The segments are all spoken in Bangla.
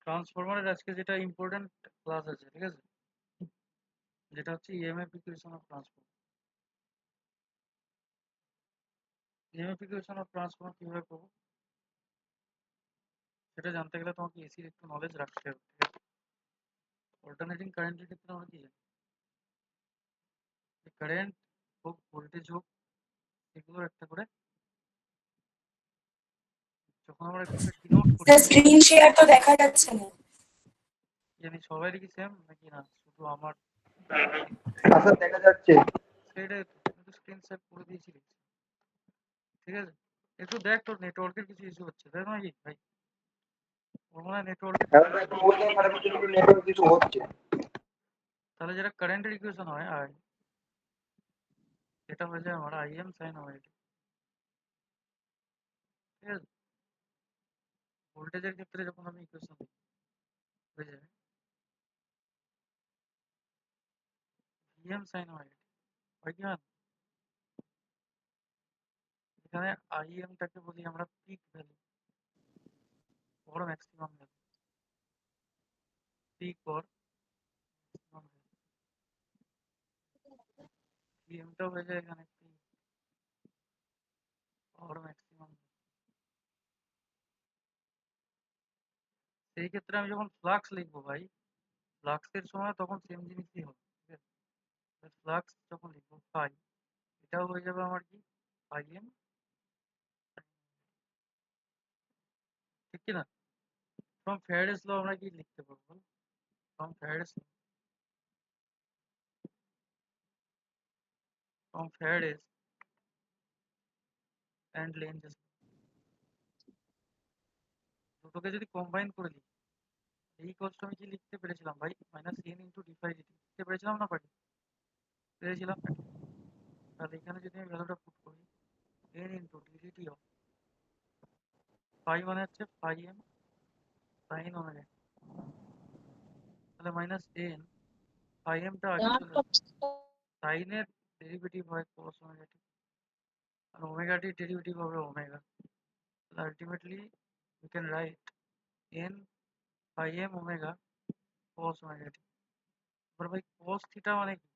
ট্রান্সফরমারের আজকে যেটা ইম্পর্টেন্ট ক্লাস আছে, ঠিক আছে, যেটা হচ্ছে EMF equation of transform. EMF equation of transform কিভাবে করবো সেটা জানতে গেলে তোমাকে এসির একটু নলেজ রাখতে হবে, ঠিক আছে। অল্টারনেটিং কারেন্টের ক্ষেত্রে আমরা কি জানি, কারেন্ট হোক ভোল্টেজ হোক, এগুলোর একটা করে যখন আমরা এগুলোকে ডিনোট করি, স্ক্রিন শেয়ার তো দেখা যাচ্ছে না। জানি সবারই কি সেম নাকি না শুধু আমার? আচ্ছা দেখা যাচ্ছে। সেটাই তো, কিন্তু স্ক্রিন শেয়ার করে দিয়েছিলি, ঠিক আছে। একটু দেখ তোর নেটওয়ার্কের কিছু ইস্যু হচ্ছে, তাই নয় কি ভাই? ওর মনে হয় নেটওয়ার্কের মোবাইলে খারাপের জন্য নেটওয়ার্ক কিছু হচ্ছে। তাহলে যেটা কারেন্টের ইকুয়েশন হয় আর এটা হয়ে যায় আমার আইএম সাইন ওমেগা টি, ঠিক আছে। ভোল্টেজের ক্ষেত্রে যখন আমি ইকুয়েশন হয়ে যাবে ভিএম সাইন ওমেগা টি, হয় কি হয় না? এখানে আইএমটাকে বলি আমরা পিক ভ্যালু, বড় maximum value, peak or maximum value. ভিএমটাও হয়ে যায় এখানে পিক or ম্যাক্সিমাম। সেই ক্ষেত্রে আমি যখন ফ্লাক্স লিখবো ভাই, ফ্লাক্সের সময় তখন সেম জিনিসই হবে, ঠিক আছে। ফ্লাক্স যখন লিখবো ফাই, এটাও হয়ে যাবে আমার কি আইএম, ঠিক কি না? ফ্রম ফ্যারাডেস ল আমরা কি লিখতে পারবো? ফ্রম ফ্যারাডেস অ্যান্ড লেনজেস, দুটোকে যদি কম্বাইন করে দিই, এই কষ্ট আমি কি লিখতে পেরেছিলাম ভাই? Minus N into D phi DT লিখতে পেরেছিলাম না পারি? পেরেছিলাম। তাহলে এখানে যদি আমি ভ্যালুটা পুট করি N into DDT of phi মানে হচ্ছে ফাই এম সাইন ওমেগা, তাহলে মাইনাস এন ফাই এমটা আগে চলে আসবে, সাইনের ডেরিভেটিভ হয় কস ওমেগা টি, আর ওমেগা টির ডেরিভেটিভ হবে omega. Ultimately we can write n phi m omega cos omega t। এবার ভাই cos থিটা মানে কি?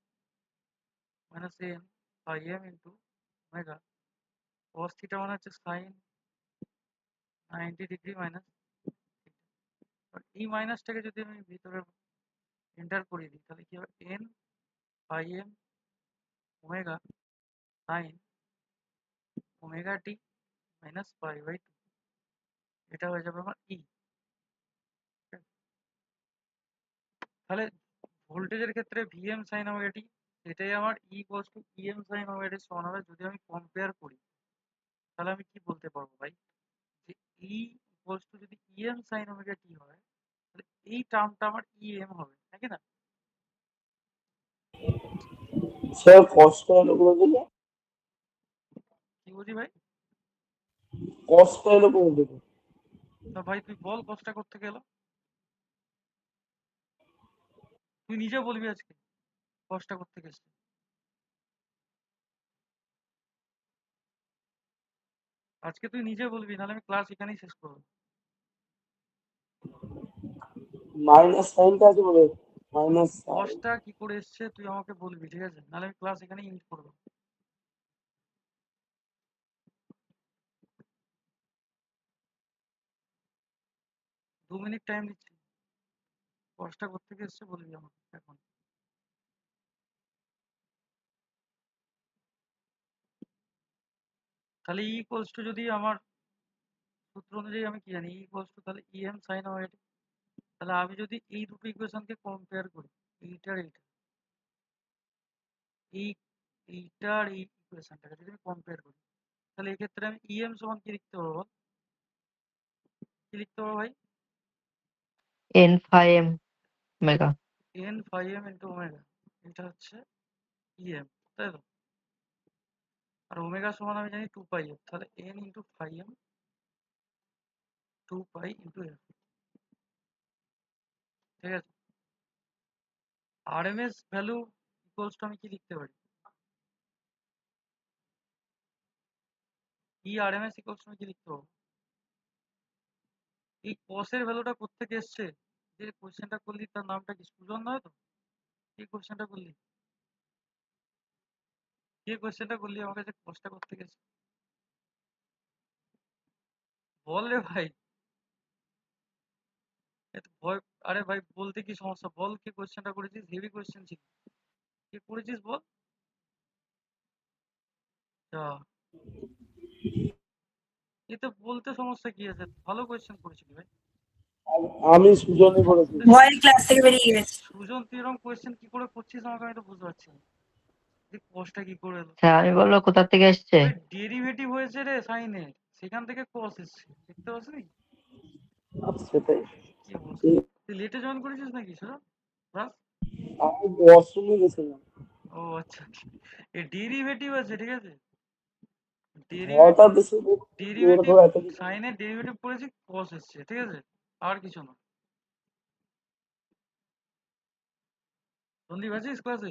Minus n phi m into omega, cos theta মানে হচ্ছে সাইন 90 ডিগ্রি মাইনাস। এই মাইনাসটাকে যদি আমি ভিতরে এন্টার করে দিই তাহলে কি হবে? n phi m omega sine omega T minus pi by 2, এটা হয়ে যাবে আমার ই। তাহলে ভোল্টেজের ক্ষেত্রে ভিএম সাইন ওমেগা টি, এটাই আমার E equals to E M sine omega t সমান হবে। যদি আমি কম্পেয়ার করি তাহলে আমি কি বলতে পারবো ভাই, যে ই ইকুয়ালস টু যদি ইএম সাইন ওমেগা টি হয় তাহলে এই টার্মটা আমার ইএম হবে, নাকি না? স্যার কষ্ট হলো করে দিলে, কি বুঝি ভাই? কষ্ট হলো করে দিলে। তা ভাই তুই বল কষ্টটা করতে গেল, তুই নিজে বলবি আজকে কষ্টটা করতে গেছিস। আজকে তুই নিজে বলবি, নাহলে আমি ক্লাস এখানেই শেষ করবো। মাইনাস সাইনটা আছে বলে মাইনাস সাইন। কষ্টটা কি করে এসছে তুই আমাকে বলবি, ঠিক আছে, নাহলে আমি ক্লাস এখানেই এন্ড করবো। 2 মিনিট টাইম দিচ্ছি, কষ্টটা করতে এসছে বলবি আমাকে এখন। তাহলে ই ইকুয়ালস টু, যদি আমার সূত্র অনুযায়ী আমি কি জানি, ই ইকুয়ালস টু তাহলে ইএম সাইন ওমেগা টি। তাহলে আমি যদি এই দুটো ইকুয়েশনকে কম্পেয়ার করি, এইটার এইটা, এই এইটার এই ইকুয়েশনটাকে যদি আমি কম্পেয়ার করি, তাহলে এক্ষেত্রে আমি ইএম সমান কি লিখতে পারবো বল? কি লিখতে পারবো ভাই? n phi m omega। N phi m into omega, এটা হচ্ছে ইএম, তাই তো? আর ওমেগা সমান আমি জানি 2 পাই এফ, তাহলে n into phi m 2 pi into f, ঠিক আছে। আরএমএস ভ্যালু ইকুয়ালস টু আমি কি লিখতে পারি? ই আরএমএস ইকুয়ালস টু আমি কি লিখতে পারবো? এই কসের ভ্যালুটা কোত্থেকে এসছে? যে কোশ্চেনটা করলি তার নামটা কি? সুজন নয় তো? কি কোশ্চেনটা করলি? কে কোশ্চেনটা করলি আমাকে, যে কসটা কোত্থেকে এসছে? বল রে ভাই। এত ভয়! আরে ভাই বলতে কি সমস্যা? বল কে কোশ্চেনটা করেছিস? হেভি কোশ্চেন ছিল। কে করেছিস বল? যা, এতে বলতে সমস্যা কি আছে? ভালো কোশ্চেন করেছিলি ভাই। আমি সুজনই করেছি। ভয়ের ক্লাস থেকে বেরিয়ে গেছে। সুজন তুই এরকম কোশ্চেন কি করে করছিস আমাকে, আমি তো বুঝতে পারছি না। যে কসটা কি করে এলো? স্যার আমি বললো কোথা থেকে এসছে? ভাই ডেরিভেটিভ হয়েছে রে সাইনের, সেখান থেকে কস এসছে, দেখতে পাচ্ছিস? সেটাই। কি অবস্থা! তুই লেটে জয়েন করেছিস নাকি সুজন ক্লাস? আমি ওয়াশরুমে গেছিলাম। ও আচ্ছা, এই ডেরিভেটিভ আছে, ঠিক আছে? হঠাৎ এসে ওর ডেরিভেটিভ, ধর এত কিছু। সাইনের ডেরিভেটিভ করেছি, কস এসছে, ঠিক আছে? আর কিছু না। সন্দীপ আছিস ক্লাসে?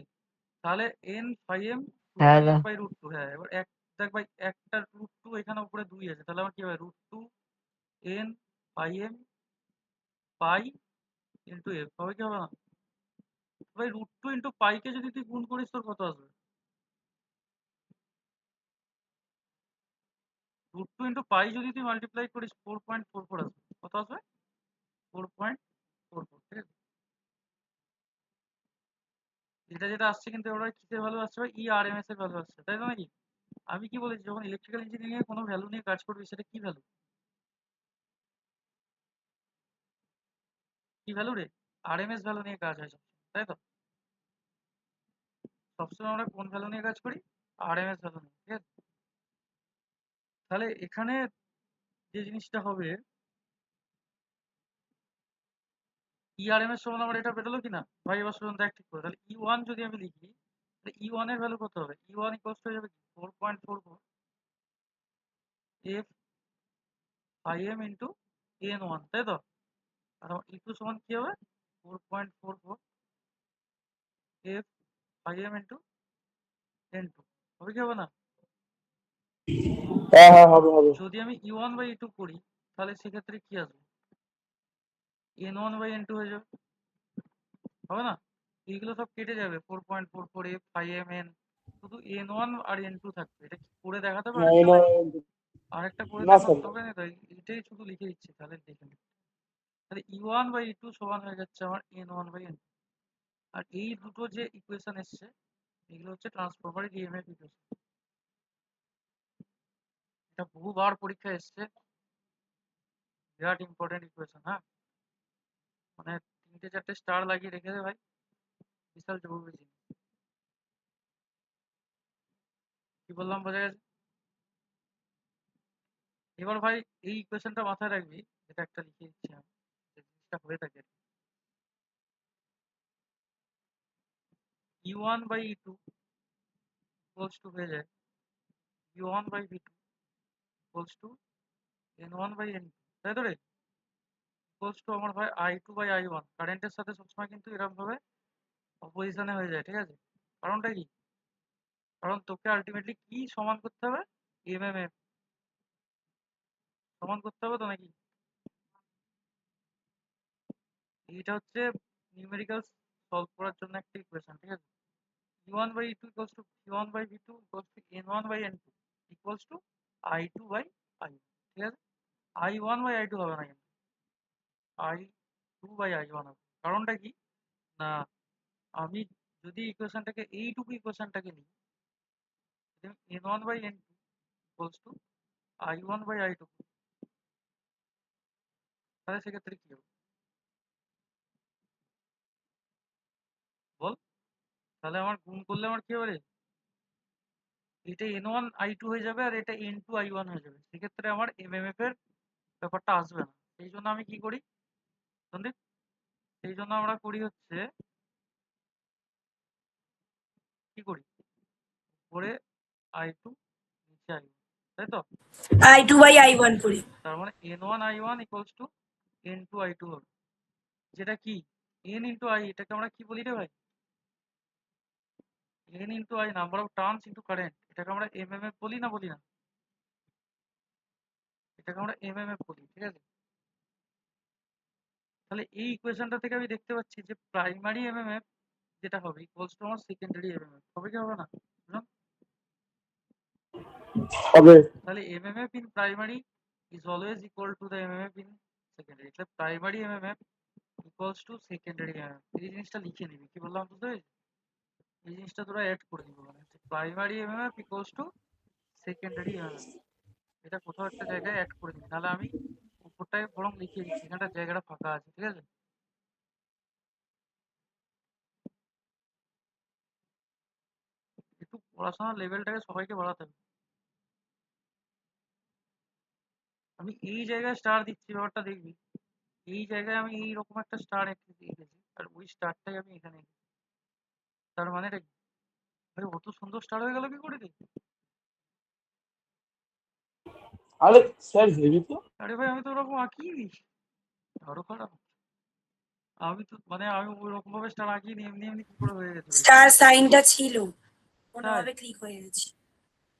তাহলে n phi m 2 হ্যাঁ pi the. m by root 2, হ্যাঁ এবার এক, দেখ ভাই একটা রুট টু এখানে উপরে 2 আছে, তাহলে আমার কি হবে? Root two n phi m pi into f হবে, কি হবে না? ভাই রুট টু ইন্টু পাইকে যদি তুই গুণ করিস তোর কত আসবে? রুট টু ইন্টু পাই যদি তুই মাল্টিপ্লাই করিস 4.44 আসবে। কত আসবে? 4.44, ঠিক আছে? যেটা যেটা আসছে কিন্তু ওরা কিসের ভ্যালু আসছে ভাই? ERMS এর ভ্যালু আসছে, তাই তো নাকি? আমি কি বলেছি, যখন ইলেকট্রিক্যাল ইঞ্জিনিয়ারিং এ কোনো ভ্যালু নিয়ে কাজ করবি সেটা কি ভ্যালু? কি ভ্যালু রে? RMS ভ্যালু নিয়ে কাজ হয় সবসময়, তাই তো? সবসময় আমরা কোন ভ্যালু নিয়ে কাজ করি? RMS ভ্যালু নিয়ে, ঠিক আছে? তাহলে এখানে যে জিনিসটা হবে, ERMS সমান আমার এটা বেরোলো কিনা ভাই? এবার শুনুন দেখ ঠিক করে, তাহলে E1 যদি আমি লিখি, তাহলে E1 এর ভ্যালু কত হবে? E1 ইকুয়ালস হয়ে যাবে 4.44 f m ইন্টু n1, তাই তো? আর আমার E2 সমান কি হবে? 4.44 f m ইন্টু n2 হবে, কি হবে না? হ্যাঁ হ্যাঁ, হবে হবে। যদি আমি E1 বাই E2 করি তাহলে সেক্ষেত্রে কি আসবে? n1 বাই n2 হয়ে যাবে, হবে না? এইগুলো সব কেটে যাবে, 4.44 f m n, শুধু n1 আর n2 থাকবে। এটা কি করে দেখাতে হবে হ্যাঁ, আরেকটা না লাইন? আরেকটা করে না স্যার। দেখানোর দরকার নেই তো, এটাই শুধু লিখে দিচ্ছি, তাহলে দেখে নিন। তাহলে E1 বাই E2 সমান হয়ে যাচ্ছে আমার n1 বাই n2। আর এই দুটো যে ইকুয়েশন এসছে এগুলো হচ্ছে ট্রান্সফরমার ইএমএফ ইকুয়েশন। এটা বহুবার পরীক্ষায় এসছে, বিরাট ইম্পর্টেন্ট ইকুয়েশন। হ্যাঁ, মানে 3টে 4টে স্টার লাগিয়ে রেখে দে ভাই, বিশাল জরুরি জিনিস। কি বললাম, বোঝা গেছে? এবার ভাই এই ইকুয়েশনটা মাথায় রাখবি, যেটা একটা লিখে দিচ্ছি আমি, যে জিনিসটা হয়ে থাকে। E1 by E2 equals two হয়ে যায় V1 by V2 equals to N1 by N2, তাই তো রে? ইকুয়ালস টু আমার ভাই I2 বাই I1। কারেন্টের সাথে সবসময় কিন্তু এরকম ভাবে অপোজিশনে হয়ে যায়, ঠিক আছে? কারণটা কি? কারণ তোকে আলটিমেটলি কি সমান করতে হবে? এমএমএফ সমান করতে হবে তো নাকি? এইটা হচ্ছে নিউমেরিক্যাল সলভ করার জন্য একটা ইকুয়েশন, ঠিক আছে? E1 by E2 equals to V1 by V2 equals to N1 by N2 equals to I2 by I, ঠিক আছে? I1 বাই I2 হবে না কিন্তু, I2 বাই I1 হবে। কারণটা কি? না, আমি যদি ইকুয়েশনটাকে এইটুকু ইকুয়েশনটাকে নিই, N1 by N2 equals two I1 by I2, তাহলে সেক্ষেত্রে কি হবে বল? তাহলে আমার গুণ করলে আমার কি হবে রে? এটা N1 I2 হয়ে যাবে আর এটা N2 I1 হয়ে যাবে। সেক্ষেত্রে আমার এমএমএফ এর ব্যাপারটা আসবে না। সেই জন্য আমি কি করি সন্দীপ? সেই জন্য আমরা করি হচ্ছে, কি করি? উপরে I2 নিচে I1, তাই তো? I2 বাই I1 করি। তার মানে N1 I1 equals to N2 I2 হবে, যেটা কি N ইন্টু I। এটাকে আমরা কি বলি রে ভাই? N into I, number of turns into current. এটাকে আমরা এমএমএফ বলি না, বলি না? এটাকে আমরা এমএমএফ বলি, ঠিক আছে? তাহলে এই ইকুয়েশনটা থেকে আমি দেখতে পাচ্ছি যে প্রাইমারি এমএমএফ যেটা হবে ইকুয়ালস টু আমার সেকেন্ডারি এমএমএফ হবে কি হবে না বুঝলাম? হবে। তাহলে MMF in primary is always equal to the MMF in secondary. তাহলে primary MMF equals to secondary MMF. এই জিনিসটা লিখে নিবি, কি বললাম বুঝতে পেরেছিস? এই জিনিসটা তোরা অ্যাড করে দিবি, মানে primary MMF equals to secondary MMF. এটা কোথাও একটা জায়গায় অ্যাড করে দিবি, তাহলে আমি উপরটায় বরং লিখিয়ে দিচ্ছি, এখানটা জায়গাটা ফাঁকা আছে, ঠিক আছে? একটু পড়াশোনার লেভেলটাকে সবাইকে বাড়াতে হবে। আমি এই জায়গায় স্টার দিচ্ছি, ব্যাপারটা দেখবি। এই জায়গায় আমি এইরকম একটা স্টার এঁকেছি, আর ওই স্টারটাই আমি এখানে এঁকেছি। তার মানেটা কি? আরে অত সুন্দর স্টার হয়ে গেল কি করে রে? আরে স্যার হেভি তো। আরে ভাই আমি তো ওরকম আঁকিনি, আরো খারাপ। আমি তো মানে আমি ওই রকম ভাবে স্টার আঁকিনি, এমনি এমনি কি করে হয়ে গেছে ভাই? স্টার সাইনটা ছিল, তাই কোনোভাবে ক্লিক হয়ে গেছে।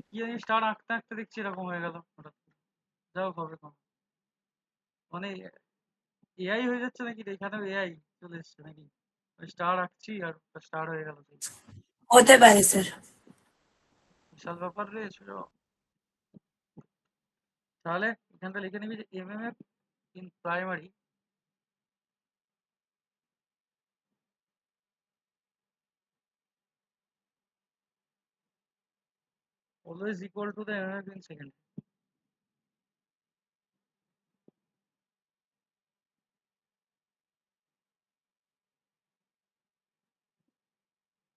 কি জানি স্টার আঁকতে আঁকতে দেখছি এরকম হয়ে গেল হঠাৎ করে। যাও হবে কোন, মানে এআই হয়ে যাচ্ছে নাকি রে? এখানেও এআই চলে এসছে নাকি? স্টার আঁকছি আর স্টার হয়ে গেল, সেই হতে পারে স্যার। বিশাল ব্যাপার রে সেটা। তাহলে এখানটা লিখে নিবি যে MMF in primary always equal to the MMF in secondary.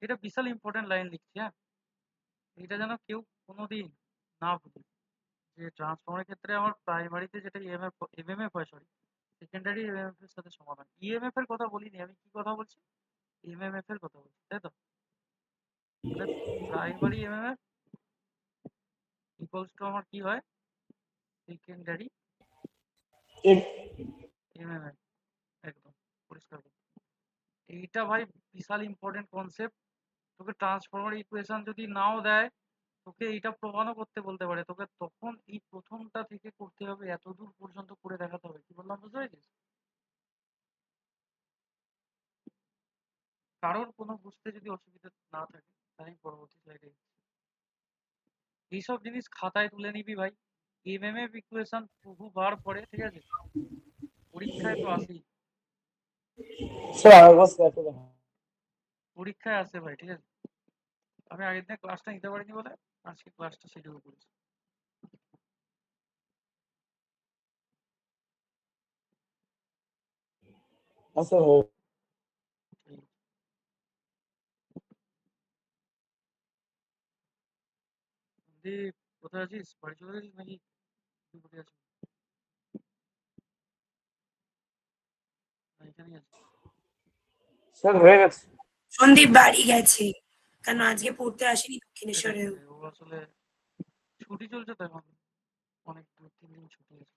এটা বিশাল ইম্পর্টেন্ট লাইন লিখছি, হ্যাঁ? এটা যেন কেউ কোনোদিন না ভুলে, যে ট্রান্সফর্মের ক্ষেত্রে আমার প্রাইমারিতে যেটা ইএমএফ এমএমএফ হয়, সরি, সেকেন্ডারি এমএমএফ এর সাথে সমান। ইএমএফ এর কথা বলিনি আমি, কি কথা বলছি? এমএমএফ এর কথা বলছি, তাই তো? তাহলে প্রাইমারি এমএমএফ ইকুয়ালস টু আমার কি হয়? Secondary MMF. একদম পরিষ্কার কথা। এইটা ভাই বিশাল ইম্পর্টেন্ট কনসেপ্ট। তোকে ট্রান্সফর্মার ইকুয়েশন যদি নাও দেয়, তোকে এইটা প্রমাণও করতে বলতে পারে, তোকে তখন এই প্রথমটা থেকে করতে হবে, এত দূর পর্যন্ত করে দেখাতে হবে। কি বললাম বুঝতে পেরেছিস? কারোর কোনো বুঝতে যদি অসুবিধা না থাকে, তাই পরবর্তী স্লাইডে এইসব জিনিস খাতায় তুলে নিবি ভাই। এমএমএফ ইকুয়েশন বহুবার পড়ে, ঠিক আছে? পরীক্ষায় তো আসেই, স্যার আরেকবার স্যারকে দেখা। পরীক্ষায় আসে ভাই, ঠিক আছে? আমি আগের দিন ক্লাসটা নিতে পারিনি বলে আজকে ক্লাসটা শিডিউল করেছি। স্যার হবে। এই, দীপ, কোথায় আছিস? বাড়ি চলে গেছিস নাকি? তুই কোথায় আছিস? না, এখানেই আছিস? স্যার হয়ে গেছে। সন্দীপ বাড়ি গেছে, কেন আজকে পড়তে আসেনি এটা কি দক্ষিণেশ্বরেও। রে? ও আসলে ছুটি চলছে তো এখন, অনেক 2-3 দিন ছুটি আছে,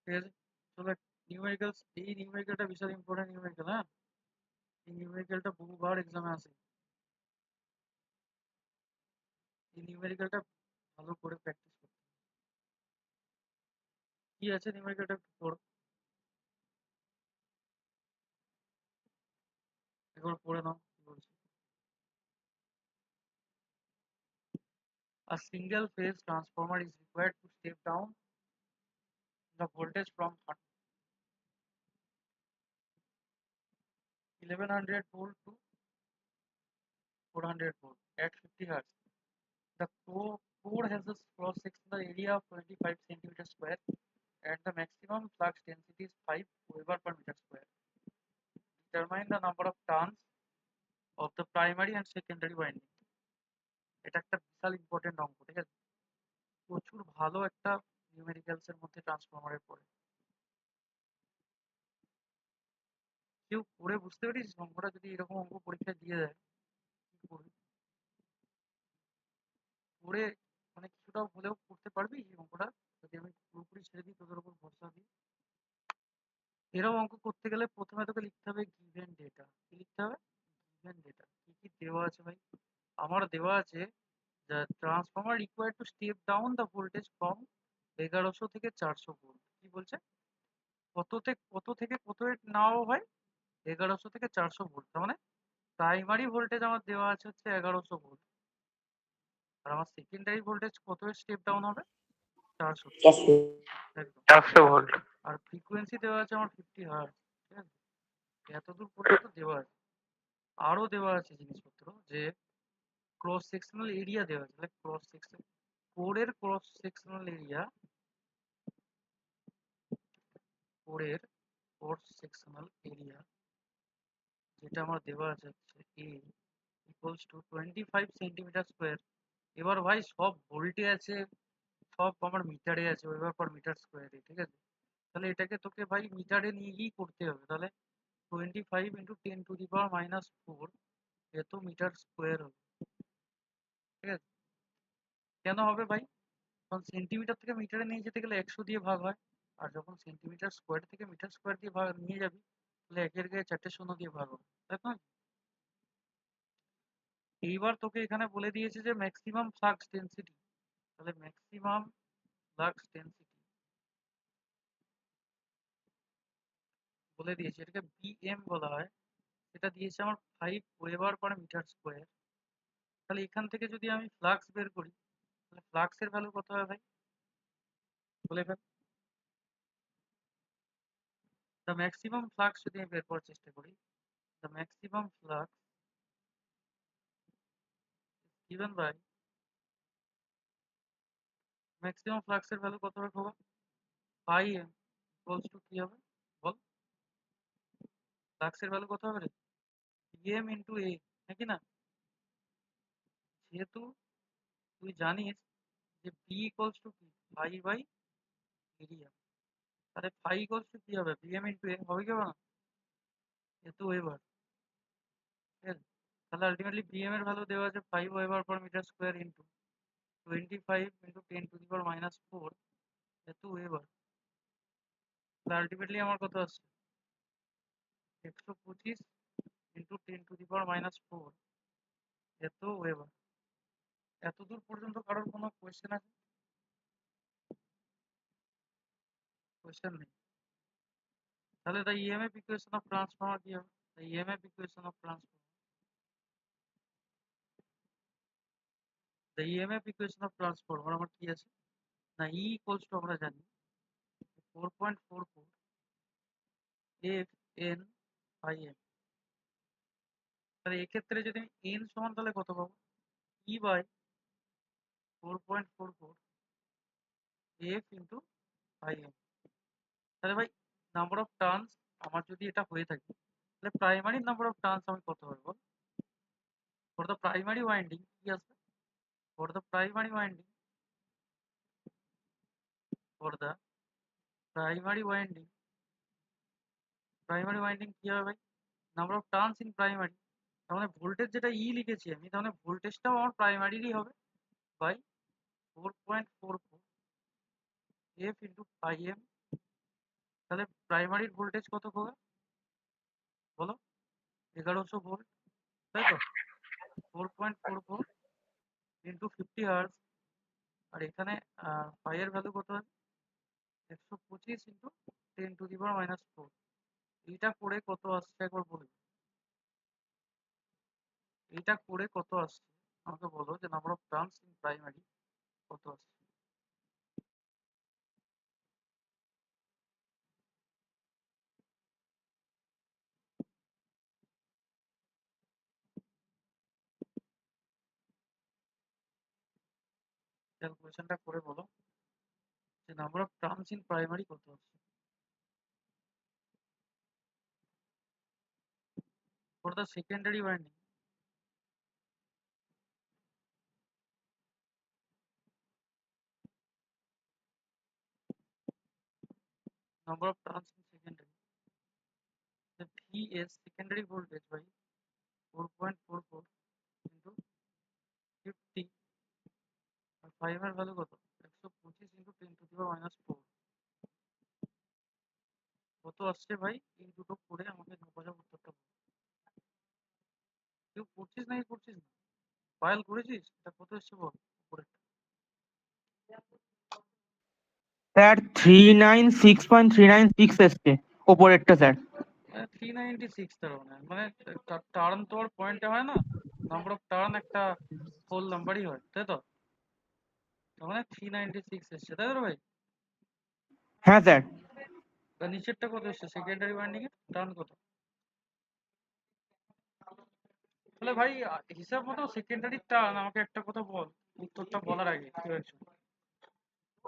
ঠিক আছে? চলো নিউমেরিক্যালস, এই নিউমেরিক্যালটা বিশাল ইম্পর্টেন্ট নিউমেরিক্যাল, হ্যাঁ? এই নিউমেরিক্যালটা বহুবার এক্সামে আসে। এই নিউমেরিক্যালটা ভালো করে প্র্যাকটিস করতে হবে। কি আছে নিউমেরিক্যালটা একটু পড়ো, একবার পড়ে নাও কি বলছে। A single phase transformer is required to step down the voltage from 1100 volt to 400 volt at 50 Hz. The core has a cross sectional area of 25 centimeter square and the maximum flux density is 5 Weber per meter square. Determine the number of turns of the primary and secondary winding. এটা একটা বিশাল ইম্পর্টেন্ট অঙ্ক, ঠিক আছে? প্রচুর ভালো একটা নিউমেরিক্যালস এর মধ্যে ট্রান্সফরমারের পড়ে। কেউ পড়ে বুঝতে পারিস অঙ্কটা যদি এরকম অঙ্ক পরীক্ষায় দিয়ে দেয়, কি করবি? পড়ে মানে কিছুটা হলেও করতে পারবি এই অঙ্কটা? যদি আমি পুরোপুরি ছেড়ে দিই তোদের উপর ভরসা দিই, এরকম অঙ্ক করতে গেলে প্রথমে তোকে লিখতে হবে গিভেন ডেটা। কি লিখতে হবে? Given data. কি কি দেওয়া আছে ভাই? আমার দেওয়া আছে the transformer required to step down the voltage from 1100 থেকে 400 ভোল্ট। কি বলছে কত থেকে কত নাও হয় 1100 থেকে 400 ভোল্ট। তার মানে প্রাইমারি ভোল্টেজ আমার দেওয়া আছে হচ্ছে 1100 ভোল্ট, আর আমার সেকেন্ডারি ভোল্টেজ কত স্টেপ ডাউন হবে 400। একদম 400 ভোল্ট। আর ফ্রিকোয়েন্সি দেওয়া আছে আমার 50 হার্টজ। ঠিক আছে, এতদূর পর্যন্ত দেওয়া আছে। আরো দেওয়া আছে জিনিসপত্র, যে ক্রস সেকশনাল এরিয়া দেওয়া আছে, ক্রস সেকশন কোরের ক্রস সেকশনাল এরিয়া, কোরের ক্রস সেকশনাল এরিয়া যেটা আমার দেওয়া আছে হচ্ছে এ ইকুয়ালস টু 25 সেন্টিমিটার স্কোয়ার। এবার ভাই সব ভোল্টে আছে, সব আমার মিটারে আছে, ওয়েবার পার মিটার স্কোয়ারে। ঠিক আছে, তাহলে এটাকে তোকে ভাই মিটারে নিয়ে গিয়েই করতে হবে। তাহলে 25 ইন্টু 10⁻⁴ এত মিটার স্কোয়ার হবে। ঠিক আছে, কেন হবে ভাই? কারণ সেন্টিমিটার থেকে মিটারে নিয়ে যেতে গেলে 100 দিয়ে ভাগ হয়, আর যখন সেন্টিমিটার স্কোয়ার থেকে মিটার স্কোয়ার দিয়ে ভাগ নিয়ে যাবি তাহলে একের গায়ে 4টে শূন্য দিয়ে ভাগ হবে, তাই না? এইবার তোকে এখানে বলে দিয়েছে যে ম্যাক্সিমাম ফ্লাক্স ডেন্সিটি, তাহলে ম্যাক্সিমাম ফ্লাক্স ডেন্সিটি বলে দিয়েছে, এটাকে বিএম বলা হয়। এটা দিয়েছে আমার 5 ওয়েবার পার মিটার স্কোয়ার। তাহলে এখান থেকে যদি আমি ফ্লাক্স বের করি তাহলে ফ্লাক্সের ভ্যালু কত হবে ভাই, বলে ফেল। দ্য ম্যাক্সিমাম ফ্লাক্স যদি আমি বের করার চেষ্টা করি, the maximum flux given by maximum ফ্লাক্সের ভ্যালু কত হবে খোকা? পাই এম ইকুয়ালস টু কি হবে বল? ফ্লাক্সের ভ্যালু কত হবে রে? বিএম ইন্টু এ, নাকি না? যেহেতু তুই জানিস যে বি ইকুয়ালস টু কি, পাই বাই এরিয়া, তাহলে পাই ইকুয়ালস টু কি হবে, বিএম ইন্টু এ হবে কি হবে না? যেহেতু ওয়েবার। ঠিক আছে, তাহলে আলটিমেটলি বিএম এর ভ্যালু দেওয়া আছে 5 weber per metre square into 25 into 10⁻⁴ যেহেতু ওয়েবার। তাহলে আলটিমেটলি আমার কত আসছে 125 ইন্টু 10⁻⁴ এত ওয়েবার। এতদূর পর্যন্ত কারোর কোনো কোয়েশ্চেন আছে? কোয়েশ্চেন নেই। তাহলে the EMF equation of transformer কি হবে? The EMF equation of transformer, the EMF equation of transformer আমার কি আছে না, ই ইকুয়ালস টু আমরা জানি 4.44 এফ এন বাই এম। তাহলে এক্ষেত্রে যদি আমি এন সমান তাহলে কত পাবো, E by 4.44 F into by M. তাহলে ভাই নাম্বার অফ টার্নস আমার যদি এটা হয়ে থাকে তাহলে প্রাইমারি নাম্বার অফ টার্নস আমি কত হবে বল? ফর দ্য প্রাইমারি ওয়াইন্ডিং কি আসবে, for the primary winding, for the primary winding, primary winding কি হবে ভাই, number of turns in primary. তার মানে ভোল্টেজ যেটা ই লিখেছি আমি, তার মানে ভোল্টেজটাও আমার প্রাইমারিরই হবে by 4.44 F into pi m. তাহলে প্রাইমারির ভোল্টেজ কত হবে বলো, 1100 ভোল্ট, তাই তো? 4.44 ইন্টু 50 হার্জ, আর এখানে পাই এর ভ্যালু কত হয় 125 ইন্টু 10⁻⁴। এইটা করে কত আসছে একবার বলুন, এইটা করে কত আসছে আমাকে বলো, যে number of turns in primary কত আসছে। ক্যালকুলেশনটা করে বলো যে number of turns in primary কত আসছে for the secondary winding. Number of turns in secondary, the VS secondary voltage by 4.44 into 50 আর 5 এর ভ্যালু কত 125 into 10⁻⁴। কত আসছে ভাই, এই দুটো করে আমাকে বোঝা উত্তরটা বল। কেউ করছিস নাকি করছিস না, ফাইল করেছিস, এটা কত এসছে বল উপরে। স্যার 396.396 এসছে ওপরেরটা স্যার। 396 তার মানে টার্ন তোর পয়েন্টে হয় না, নাম্বার অফ টার্ন একটা হোল নাম্বারই হয়, তাই তো? তার মানে 396 এসছে, তাই তো ভাই? হ্যাঁ স্যার। তার নিচেরটা কত এসছে সেকেন্ডারি ওয়াইন্ডিং এর টার্ন কত? তাহলে ভাই হিসাব মতো সেকেন্ডারি টার্ন, আমাকে একটা কথা বল উত্তরটা বলার আগে কি হয়েছে,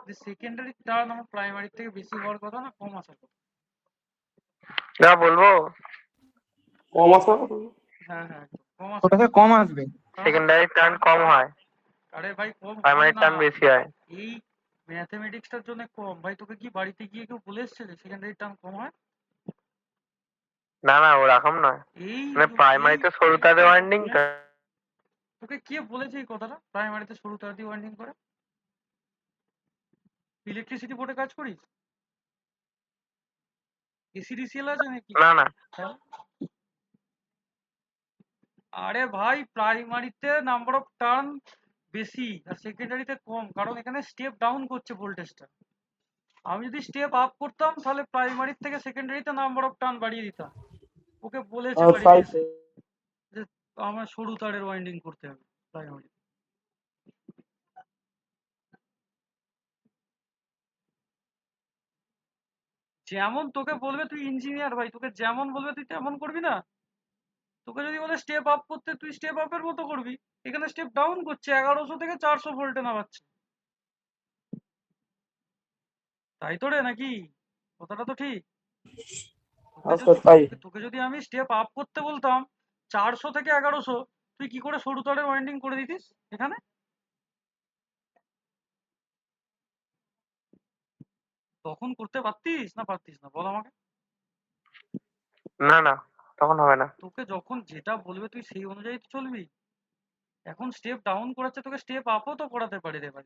যে সেকেন্ডারি টার্ন আমার প্রাইমারি থেকে বেশি হওয়ার কথা না কম আসার কথা? না বলবো কম আসার কথা। হ্যাঁ হ্যাঁ একদম কম আসার ওটা স্যার কথা। কম আসবে। কারণ সেকেন্ডারি টার্ন কম হয়, আরে ভাই কম হয় প্রাইমারি না, টার্ন বেশি হয়। এই ম্যাথমেটিক্সটার জন্য কম। ভাই তোকে কি বাড়িতে গিয়ে কেউ বলে এসছে যে সেকেন্ডারি টার্ন কম হয়? না না ওরকম নয়, এই মানে এই প্রাইমারিতে সরু তারের ওয়াইন্ডিং তো। তোকে কে বলেছে এই কথাটা প্রাইমারিতে সরু তার দিয়ে ওয়াইন্ডিং করে? ইলেকট্রিসিটি বোর্ডে কাজ করিস? এসিডিসিএল আছে নাকি? না না হ্যাঁ? আরে ভাই প্রাইমারিতে নাম্বার অফ টার্ন বেশি আর সেকেন্ডারিতে কম, কারণ এখানে স্টেপ ডাউন করছে ভোল্টেজটা। আমি যদি স্টেপ আপ করতাম তাহলে প্রাইমারির থেকে সেকেন্ডারিতে নাম্বার অফ টার্ন বাড়িয়ে দিতাম। ওকে বলেছে বাড়িতে তাই এসে যে আমার সরু তারের ওয়াইন্ডিং করতে হবে প্রাইমারি। যেমন তোকে বলবে, তুই ইঞ্জিনিয়ার ভাই, তোকে যেমন বলবে তুই তেমন করবি না? তোকে যদি বলে স্টেপ আপ করতে, তুই স্টেপ আপের মতো করবি। এখানে স্টেপ ডাউন করছে, 1100 থেকে 400 ভোল্টে নামাচ্ছে, তাই তো রে নাকি? কথাটা তো ঠিক। আচ্ছা তাই। তোকে যদি আমি স্টেপ আপ করতে বলতাম 400 থেকে 1100, তুই কি করে সরু তারের ওয়াইন্ডিং করে দিতিস এখানে? তখন করতে পারতিস না পারতিস না বল আমাকে? না না তখন হবে না। তোকে যখন যেটা বলবে তুই সেই অনুযায়ী তো চলবি। এখন স্টেপ ডাউন করাচ্ছে, তোকে স্টেপ আপও তো করাতে পারি রে ভাই।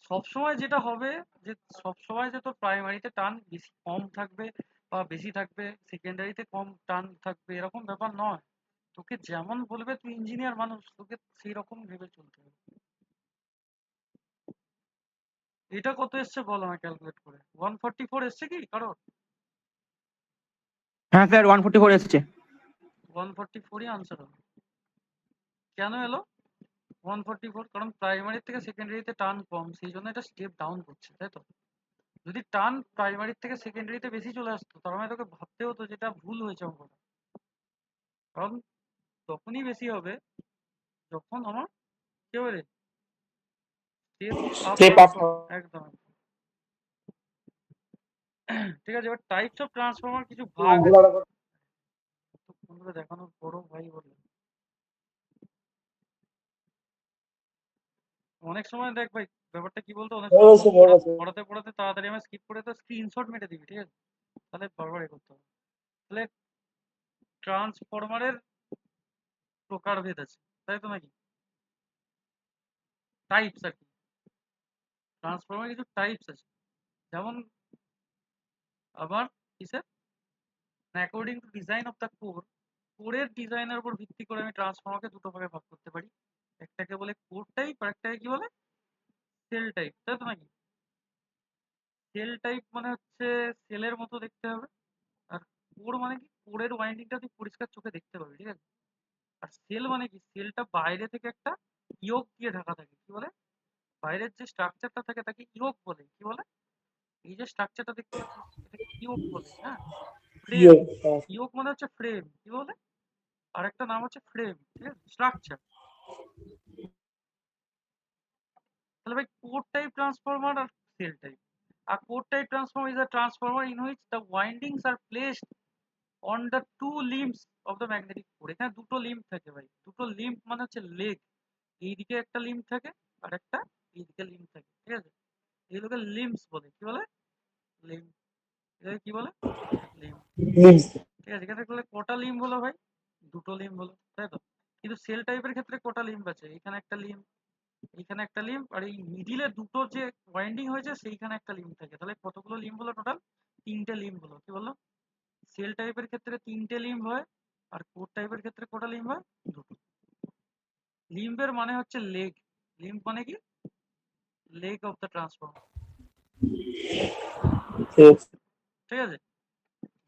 সবসময় যেটা হবে, যে সবসময় যে তোর প্রাইমারিতে টার্ন বেশি কম থাকবে বা বেশি থাকবে, সেকেন্ডারিতে কম টার্ন থাকবে, এরকম ব্যাপার নয়। তোকে যেমন বলবে, তুই ইঞ্জিনিয়ার মানুষ, তোকে সেই রকম ভেবে চলতে হবে। এটা কত এসছে বল আমায় ক্যালকুলেট করে। 144 এসছে কি কারোর? হ্যাঁ স্যার 144 এসছে। 144ই আনসার হবে। কেন এলো 144? কারণ প্রাইমারি থেকে সেকেন্ডারিতে টার্ন কম, সেই জন্য এটা স্টেপ ডাউন করছে, তাই তো? যদি টার্ন প্রাইমারি থেকে সেকেন্ডারিতে বেশি চলে আসতো, তার মানে তোকে ভাবতে হতো যেটা ভুল হয়েছে অঙ্কটা। কারণ তখনই বেশি হবে যখন আমার কি হবে রে, স্টেপ আপ স্টেপ আপ। একদম। ঠিক আছে, এবার টাইপস অফ ট্রান্সফর্মার কিছু ভাগ আছে। তো কোনগুলো দেখানোর বড় ভাই বলে অনেক সময় দেখ ভাই, ব্যাপারটা কি বলতো, অনেক সময় পড়াতে পড়াতে তাড়াতাড়ি আমি স্কিপ করে তো স্ক্রিনশট মেরে দিবি, ঠিক আছে? তাহলে বারবার এ করতে হবে। তাহলে ট্রান্সফরমারের প্রকারভেদ আছে, তাই তো নাকি? টাইপস আর কি, ট্রান্সফরমার কিছু টাইপস আছে। যেমন আবার কিসের, according to design of the কোরের ডিজাইনের উপর ভিত্তি করে আমি ট্রান্সফরমারকে দুটো ভাগে ভাগ করতে পারি। একটাকে বলে কোর টাইপ আর একটাকে কি বলে সেল টাইপ, তাই তো নাকি? সেল টাইপ মানে হচ্ছে সেলের মতো দেখতে হবে, আর কোর মানে কি কোরের ওয়াইন্ডিংটা তুই পরিষ্কার চোখে দেখতে পাবি, ঠিক আছে? আর সেল মানে কি, সেলটা বাইরে থেকে একটা ইয়োক দিয়ে ঢাকা থাকে, কি বলে, বাইরের যে স্ট্রাকচারটা থাকে তাকে ইয়োক বলে। কি বলে, এই যে স্ট্রাকচারটা দেখতে পাচ্ছিস এটাকে ইয়োক বলে, হ্যাঁ? ফ্রেম, ইয়োক মানে হচ্ছে ফ্রেম, কি বলে, আর একটা নাম হচ্ছে ফ্রেম, ঠিক আছে, স্ট্রাকচার। তাহলে ভাই কোর টাইপ ট্রান্সফরমার আর shell type. A core type transformer is a transformer in which the windings are placed on the two limbs of the magnetic core. এখানে দুটো লিম্ব থাকে ভাই, দুটো লিম্ব মানে হচ্ছে লেগ। এইদিকে একটা লিম্ব থাকে আর একটা এইদিকে লিম্ব থাকে, ঠিক আছে? এগুলোকে লিম্বস বলে। কি বলে? লিম্ব। এটাকে কি বলে? লিম্ব। ঠিক আছে, এখানে তাহলে কটা লিম্ব হলো ভাই? দুটো লিম্ব হলো, তাই তো? কিন্তু সেল টাইপের ক্ষেত্রে কটা লিম্ব আছে? এখানে একটা লিম্ব, এইখানে একটা লিম্ব, আর এই মিডিলে দুটো যে ওয়াইন্ডিং হয়েছে সেইখানে একটা লিম্ব থাকে। তাহলে কতগুলো লিম্ব হলো টোটাল? তিনটে লিম্ব হলো। কি বললাম? সেল টাইপের ক্ষেত্রে তিনটে লিম্ব হয়, আর কোর টাইপের ক্ষেত্রে কটা লিম্ব হয়? দুটো। লিম্বের মানে হচ্ছে লেগ। লিম্ব মানে কি? Leg of the transformer. ঠিক আছে। ঠিক আছে,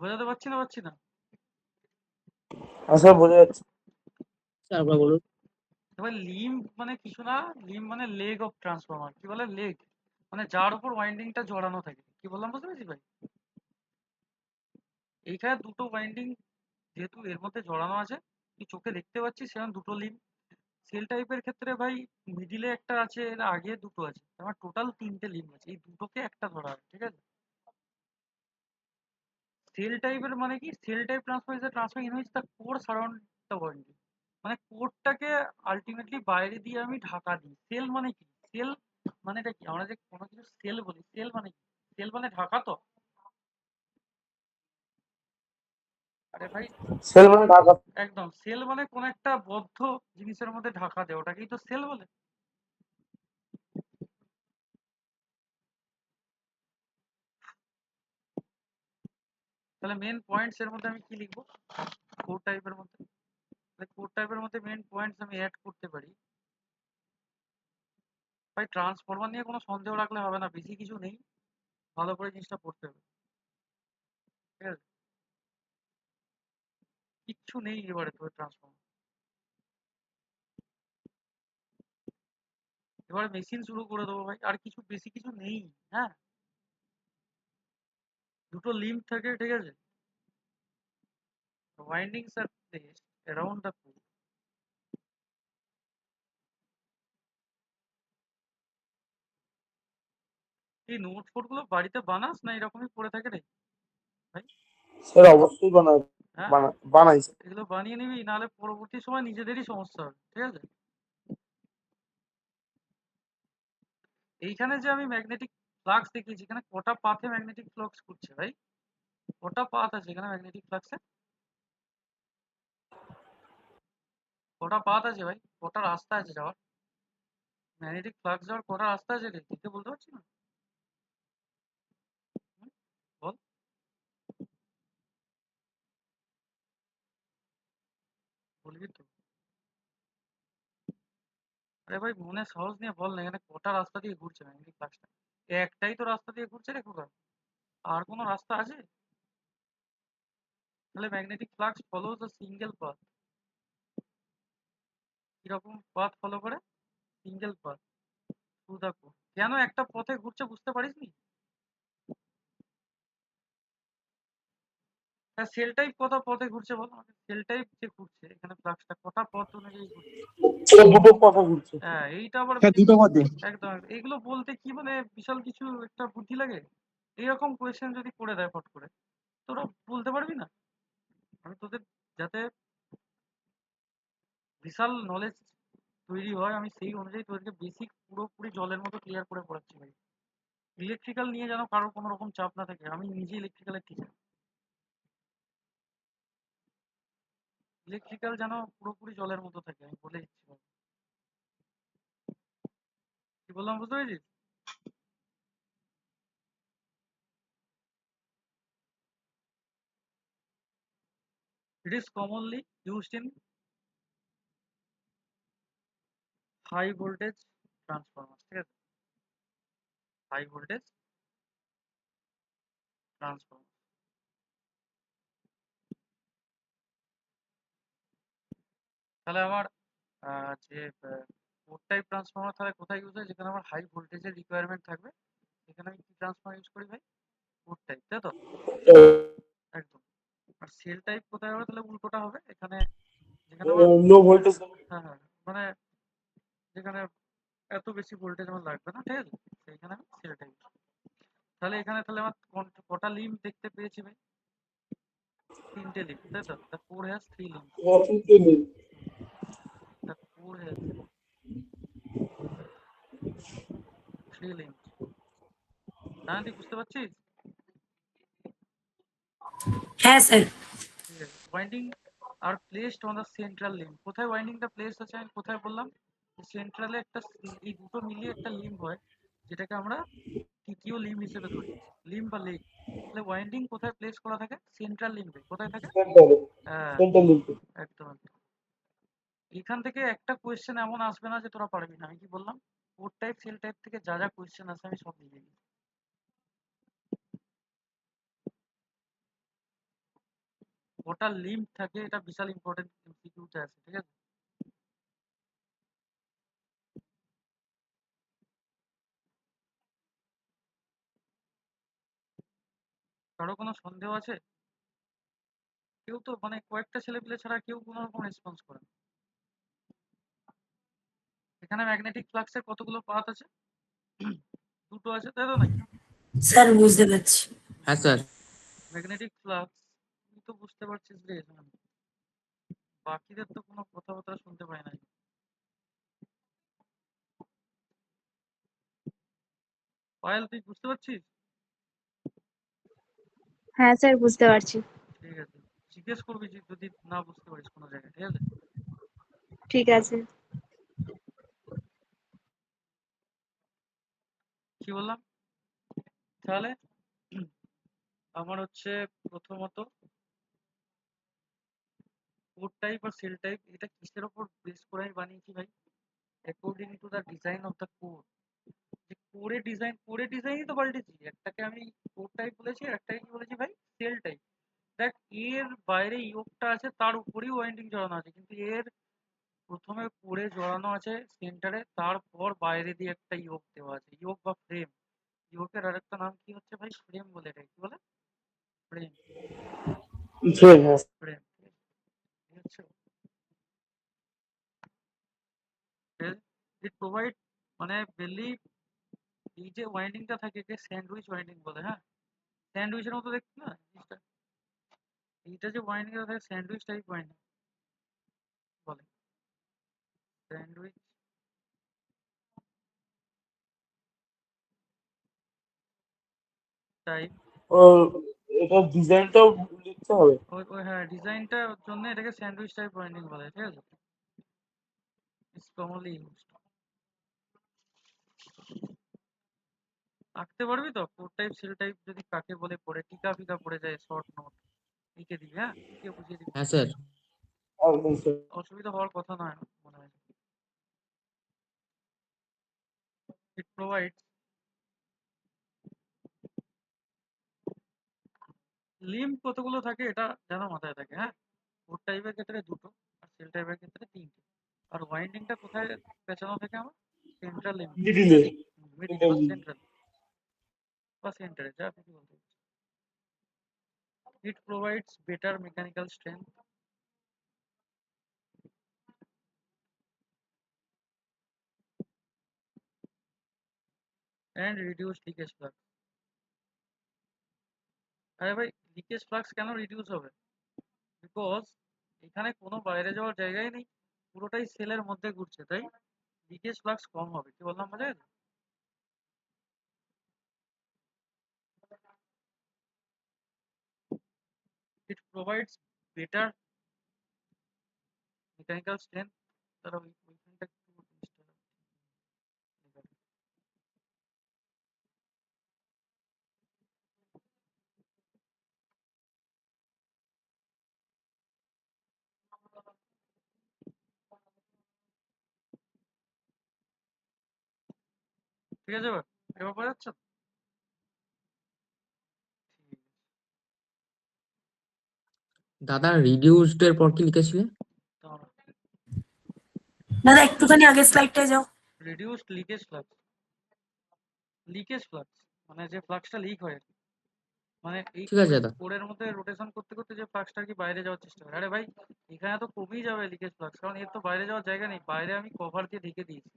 বোঝাতে পারছি না পারছি না? আচ্ছা বোঝা যাচ্ছে। তারপর বলুন। এবার লিম্ব মানে কিছু না, লিম্ব মানে লেগ অফ ট্রান্সফর্মার। কি বলে? লেগ, মানে যার উপর ওয়াইন্ডিংটা জড়ানো থাকে। কি বললাম বুঝতে পেরেছি ভাই? এইখানে দুটো ওয়াইন্ডিং যেহেতু এর মধ্যে জড়ানো আছে, তুই চোখে দেখতে পাচ্ছিস, সেরকম দুটো লিম্ব। সেল টাইপের ক্ষেত্রে ভাই মিডিলে একটা আছে, এর আগে দুটো আছে, আমার টোটাল তিনটে লিম্ব আছে। এই দুটোকে একটা ধরা হয়, ঠিক আছে? সেল টাইপের মানে কি? Sell type transfer is transfer in which the core surround the winding. মানে কোরটাকে আলটিমেটলি বাইরে দিয়ে আমি ঢাকা দিই। সেল মানে কি? সেল মানেটা কি? আমরা যে কোনো কিছু সেল বলি, সেল মানে কি? সেল মানে ঢাকা তো। আরে ভাই সেল মানে ঢাকা। একদম, সেল মানে কোন একটা বদ্ধ জিনিসের মধ্যে ঢাকা দেয়, ওটাকেই তো সেল বলে। তাহলে মেন পয়েন্টস এর মধ্যে আমি কি লিখবো? কোর টাইপের মধ্যে, তাহলে কোর টাইপের মধ্যে মেন পয়েন্টস আমি অ্যাড করতে পারি। ভাই ট্রান্সফরমার নিয়ে কোনো সন্দেহ রাখলে হবে না, বেশি কিছু নেই, ভালো করে জিনিসটা পড়তে হবে, ঠিক আছে? কিচ্ছু নেই এবারে তোর ট্রান্সফরমার। এবার মেশিন শুরু করে দেবো ভাই, আর কিছু বেশি কিছু নেই। হ্যাঁ, দুটো লিম্ব থাকে, ঠিক আছে? Windings are placed around the core. এই নোট ফোট গুলো বাড়িতে বানাস না এরকমই পড়ে থাকে রে ভাই? স্যার অবশ্যই হ্যাঁ, বানাই স্যার। এগুলো বানিয়ে নিবি, নাহলে পরবর্তী সময় নিজেদেরই সমস্যা হবে, ঠিক আছে? এইখানে যে আমি ম্যাগনেটিক ফ্লাক্স দেখিয়েছি, এখানে কটা পাথে ম্যাগনেটিক ফ্লাক্স ঘুরছে ভাই? কটা পাথ আছে এখানে ম্যাগনেটিক ফ্লাক্সে? কটা পাথ আছে ভাই? কটা রাস্তা আছে যাওয়ার? ম্যাগনেটিক ফ্লাক্স যাওয়ার কটা রাস্তা আছে রে? ঠিক বলতে পারছি না। হুম, বল। বলবি তো? আরে ভাই মনে সাহস নিয়ে বল না, এখানে কটা রাস্তা দিয়ে ঘুরছে ম্যাগনেটিক ফ্লাক্সটা? একটাই তো রাস্তা দিয়ে ঘুরছে রে খোকা, আর কোনো রাস্তা আছে? তাহলে magnetic flux follows a single path. কিরকম পাথ ফলো করে? Single path through the core. কেন একটা পথে ঘুরছে বুঝতে পারিসনি? হ্যাঁ, সেল টাইপ কত পথে ঘুরছে বল আমাকে? সেল টাইপ যে ঘুরছে এখানে ফ্লাক্সটা কটা পথ অনুযায়ী ঘুরছে? স্যার দুটো কথা ঘুরছে। হ্যাঁ, এইটা আবার স্যার দুটো মধ্যে। একদম একদম। এগুলো বলতে কি মানে বিশাল কিছু একটা বুদ্ধি লাগে? এইরকম কোয়েশ্চেন যদি করে দেয় ফট করে, তোরা বলতে পারবি না? আমি তোদের যাতে বিশাল নলেজ তৈরি হয়, আমি সেই অনুযায়ী তোদেরকে বেসিক পুরোপুরি জলের মতো ক্লিয়ার করে পড়াচ্ছি ভাই। ইলেকট্রিক্যাল নিয়ে যেন কারোর কোনো রকম চাপ না থাকে, আমি নিজে ইলেকট্রিক্যালের টিচার। ইলেকট্রিক্যাল যেন পুরোপুরি জলের মতো থাকে, আমি বলে দিচ্ছি ভাই। কি বললাম বুঝতে পেরেছিস? It is commonly used in high voltage transformer, ঠিক আছে? High voltage transformer. তাহলে আমার যে কোর টাইপ ট্রান্সফরমার তাহলে কোথায় ইউজ হয়? যেখানে আমার হাই ভোল্টেজের রিকোয়ারমেন্ট থাকবে, সেখানে আমি কি ট্রান্সফরমার ইউজ করি ভাই? কোর টাইপ, তাই তো? একদম। আর সেল টাইপ কোথায় হবে? তাহলে উল্টোটা হবে, এখানে যেখানে আমার লো ভোল্টেজ। হ্যাঁ হ্যাঁ, মানে যেখানে এত বেশি ভোল্টেজ আমার লাগবে না, ঠিক আছে? সেইখানে আমি সেল টাইপ। তাহলে এখানে তাহলে আমার কটা লিম্ব দেখতে পেয়েছি ভাই? তিনটে লিম্ব, তাই তো? The core has three limb. The core has three limb. হ্যাঁ, তুই বুঝতে পারছিস? হ্যাঁ স্যার। ঠিক আছে। Winding R placed on the central limb. কোথায় ওয়াইন্ডিংটা প্লেস আছে আমি কোথায় বললাম? সেন্ট্রালে একটা এই দুটো মিলিয়ে একটা লিম্ব হয়, যেটাকে আমরা তৃতীয় লিম্ব হিসেবে ধরি, লিম্ব বা লেগ। তাহলে ওয়াইন্ডিং কোথায় প্লেস করা থাকে? সেন্ট্রাল লিম্বে। কোথায় থাকে? সেন্টারে। হ্যাঁ, সেন্টার লিঙ্কে। একদম একদম। এখান থেকে একটা কোয়েশ্চেন এমন আসবে না যে তোরা পারবি না। আমি কি বললাম? কোর টাইপ সেল টাইপ থেকে যা যা কোয়েশ্চেন আসে আমি সব লিখে দিই। কটা লিম্ব থাকে এটা বিশাল ইম্পর্টেন্ট এমসিকিউতে আছে, ঠিক আছে? কারো কোনো সন্দেহ আছে? কেউ তো মানে কয়েকটা ছেলেপিলে ছাড়া কেউ কোনো রকম রেসপন্স করে না। এখানে ম্যাগনেটিক ফ্লাক্সের কতগুলো পাথ আছে? দুটো আছে, তাই তো নাকি? স্যার বুঝতে পারছি। হ্যাঁ স্যার। ম্যাগনেটিক ফ্লাক্স তুই তো বুঝতে পারছিস রে, বাকিদের তো কোনো কথাবার্তা শুনতে পাই নাই। পায়েল তুই বুঝতে পারছিস? হ্যাঁ স্যার বুঝতে পারছি। ঠিক আছে, জিজ্ঞেস করবি যদি না বুঝতে পারিস কোনো জায়গায়, ঠিক আছে? ঠিক আছে। কি বললাম তাহলে? আমার হচ্ছে প্রথমত কোড টাইপ আর সেল টাইপ, এটা কিসের উপর বেস করে আমি বানিয়েছি ভাই? According to the design of the code. যে কোরে ডিজাইনই তো পাল্টেছি। একটাকে আমি কোড টাইপ বলেছি, আর একটাকে কি বলেছি ভাই? Sell type. দেখ, এর বাইরে ইয়োগটা আছে, তার উপরেই ওয়াইন্ডিং জড়ানো আছে, কিন্তু এর প্রথমে কোরে জড়ানো আছে সেন্টারে, তারপর বাইরে দিয়ে একটা ইয়োগ দেওয়া আছে, ইয়োগ বা ফ্রেম। ইয়োগের আরেকটা নাম কি হচ্ছে ভাই? ফ্রেম বলে, এটা কি বলে? ফ্রেম। হ্যাঁ ফ্রেম হচ্ছে ইট প্রোভাইড, মানে বেলি, এই যে ওয়াইন্ডিংটা থাকে যে স্যান্ডউইচ ওয়াইন্ডিং বলে, হ্যাঁ? স্যান্ডউইচের মতো দেখছি না জিনিসটা? এইটা যে ওয়াইন্ডিংটা থাকে স্যান্ডউইচ টাইপ ওয়াইন্ডিং বলে। Sandwich type. ও, এটা ডিজাইনটাও লিখতে হবে। ওই ওই হ্যাঁ, ডিজাইনটার জন্য এটাকে স্যান্ডউইচ টাইপ ওয়াইন্ডিং বলে, ঠিক আছে? It's commonly used. আঁকতে পারবি তো কোড টাইপ সেল টাইপ যদি কাকে বলে পড়ে টিকা ফিকা পড়ে যায়, শর্ট নোট লিখে দিবি, হ্যাঁ? লিখে বুঝিয়ে দিবি, হ্যাঁ স্যার। একদম স্যার। অসুবিধা হওয়ার কথা নয় মনে হয়। ইট প্রোভাইডস লিম্ব কতগুলো থাকে এটা যেন মাথায় থাকে, হ্যাঁ? কোড টাইপের ক্ষেত্রে দুটো, আর সেল টাইপের ক্ষেত্রে তিনটে। আর ওয়াইন্ডিংটা কোথায় পেঁচানো থাকে আমার? সেন্ট্রাল লিম্ব, মিডিলে। মিডিল বা সেন্ট্রাল বা সেন্টারে, যা কিছু বলতে। It provides better mechanical strength and reduce leakage flux. আরে ভাই, লিকেজ ফ্লাক্স কেন রিডিউস হবে? বিকজ এখানে কোনো বাইরে যাওয়ার জায়গাই নেই, পুরোটাই সেলের মধ্যে ঘুরছে, তাই লিকেজ ফ্লাক্স কম হবে। কি বললাম বোঝা গেছে? ইট প্রোভাইডস বেটার মেকানিক্যাল স্ট্রেংথ। তারা ওইখানটা একটু জিনিসটা লেখা। ঠিক আছে, এবার এবার বোঝা যাচ্ছে তো? ঠিক আছে। দাদা রিডিউসড এর পর কি লিখেছিলে? তাহলে দাদা একটুখানি আগের স্লাইডটায় যাও। Reduced leakage flux, leakage flux মানে যে ফ্লাক্সটা লিক হয় আর কি। মানে এই ঠিক আছে দাদা। কোরের মধ্যে রোটেশন করতে করতে যে ফ্লাক্সটা কি বাইরে যাওয়ার চেষ্টা করে। আরে ভাই, এখানে তো কমেই যাবে লিকেজ ফ্লাক্স, কারণ এর তো বাইরে যাওয়ার জায়গা নেই। বাইরে আমি কভার দিয়ে ঢেকে দিয়েছি।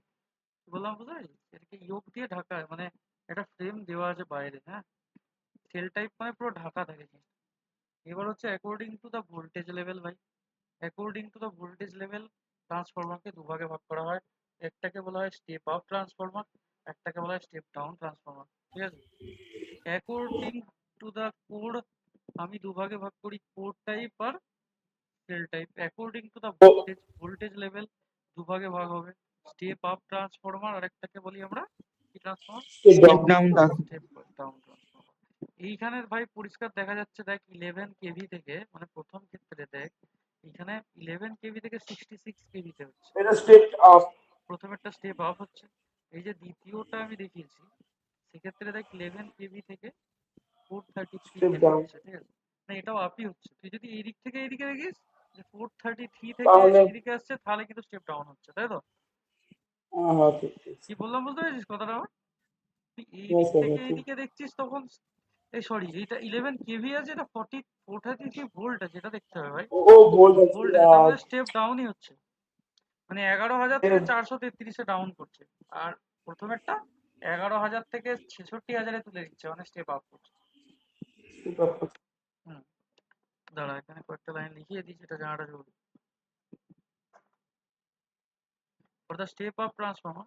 কি বললাম বুঝতে পারছিস? এটাকে ইয়োগ দিয়ে ঢাকা, মানে একটা ফ্রেম দেওয়া আছে বাইরে, হ্যাঁ? সেল টাইপ মানে পুরো ঢাকা থাকে জিনিসটা। এবার হচ্ছে according to the voltage level ভাই। According to the voltage level ট্রান্সফরমারকে দুভাগে ভাগ করা হয়। একটাকে বলা হয় স্টেপ আপ ট্রান্সফরমার, একটাকে বলা হয় স্টেপ ডাউন ট্রান্সফরমার, ঠিক আছে? অ্যাকর্ডিং টু দ্য কোড আমি দুভাগে ভাগ করি, কোড টাইপ আর shell type. According to the voltage level দুভাগে ভাগ হবে, স্টেপ আপ ট্রান্সফরমার আর একটাকে বলি আমরা কি transformer? Step down step down transformer. এইখানে ভাই পরিষ্কার দেখা যাচ্ছে, দেখ 11 কেভি থেকে, মানে প্রথম ক্ষেত্রে দেখ এখানে 11 কেভি থেকে 66 কেভিতে হচ্ছে। এটা স্টেপ আপ। প্রথমেরটা স্টেপ আপ হচ্ছে। এই যে দ্বিতীয়টা আমি দেখিয়েছি, সেক্ষেত্রে দেখ 11 কেভি থেকে 433 স্টেপ কেভি ডাউন। হচ্ছে, ঠিক আছে? মানে এটাও আপই হচ্ছে। তুই যদি এই দিক থেকে এইদিকে দেখিস যে 433 থেকে তাহলে এইদিকে আসছে, তাহলে কিন্তু স্টেপ ডাউন হচ্ছে, তাই তো? হ্যাঁ ঠিক ঠিক কি বললাম বুঝতে পেরেছিস কথাটা আমার? তুই এই হ্যাঁ দিক স্যার থেকে হ্যাঁ ঠিক এইদিকে দেখছিস তখন এই সরি, এইটা 11 কেভি আছে, এটা 433 ভোল্ট আছে, এটা দেখতে হবে ভাই। ও ভোল্ট আছে ভোল্ট আছে, তার মানে স্টেপ ডাউনই হচ্ছে, মানে 11,000 থেকে 433-এ ডাউন করছে। আর প্রথমেরটা 11,000 থেকে 66,000-এ তুলে দিচ্ছে, মানে স্টেপ আপ করছে। হুম, দাঁড়া এখানে কয়েকটা লাইন লিখিয়ে দিই, সেটা জানাটা জরুরি। For the step up transformer,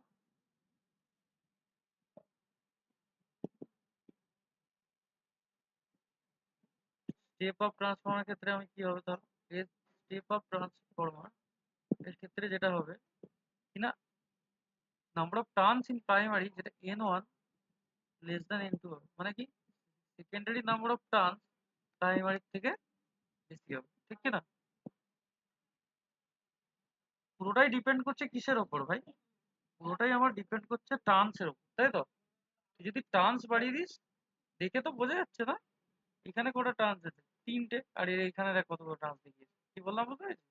step up transformer ক্ষেত্রে আমি কি হবে তাহলে, স্টেপ আপ ট্রান্সফর্মার এর ক্ষেত্রে যেটা হবে কিনা, number of turns in primary যেটা n1 লেস দ্যান n2 হবে, মানে কি secondary number of turns primary থেকে বেশি হবে, ঠিক কিনা? পুরোটাই ডিপেন্ড করছে কিসের ওপর ভাই? পুরোটাই আমার ডিপেন্ড করছে টার্নসের ওপর, তাই তো? তুই যদি টার্নস বাড়িয়ে দিস, দেখে তো বোঝা যাচ্ছে না এখানে কটা টার্নস আছে, 3টে, আর এখানে দেখ কতগুলো টার্নস দেখিয়েছে। কি বললাম বুঝতে পেরেছিস?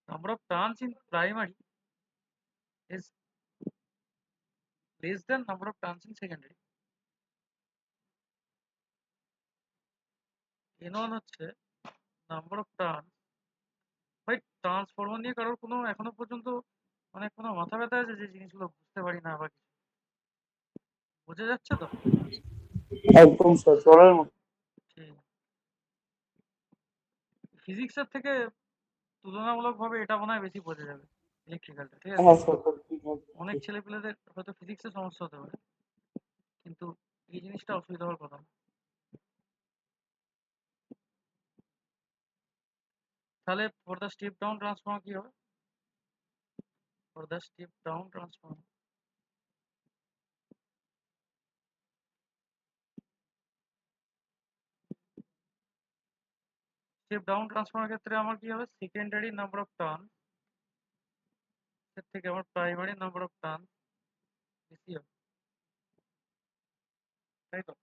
Number of turns in primary is less than number of turns in secondary. n1 হচ্ছে নাম্বার অফ টার্নস। ভাই ট্রান্সফরমার নিয়ে কারোর কোনো এখনো পর্যন্ত মানে কোনো মাথা ব্যথা আছে যে জিনিসগুলো বুঝতে পারি না, বা কিছু বোঝা যাচ্ছে তো? একদম স্যার জলের মতো। ফিজিক্সের থেকে তুলনামূলকভাবে এটা মনে হয় বেশি বোঝা যাবে, ইলেকট্রিক্যালটা, ঠিক আছে? হ্যাঁ স্যার ঠিক আছে অনেক ছেলেপিলেদের হয়তো ফিজিক্সের সমস্যা হতে পারে, কিন্তু এই জিনিসটা অসুবিধা হওয়ার কথা না। তাহলে for the step down transformer কি হবে? For the step down transformer, step down transformer ক্ষেত্রে আমার কি হবে, সেকেন্ডারি নাম্বার অফ টার্ন এর থেকে আমার প্রাইমারি নাম্বার অফ টার্ন বেশি হবে, তাই তো?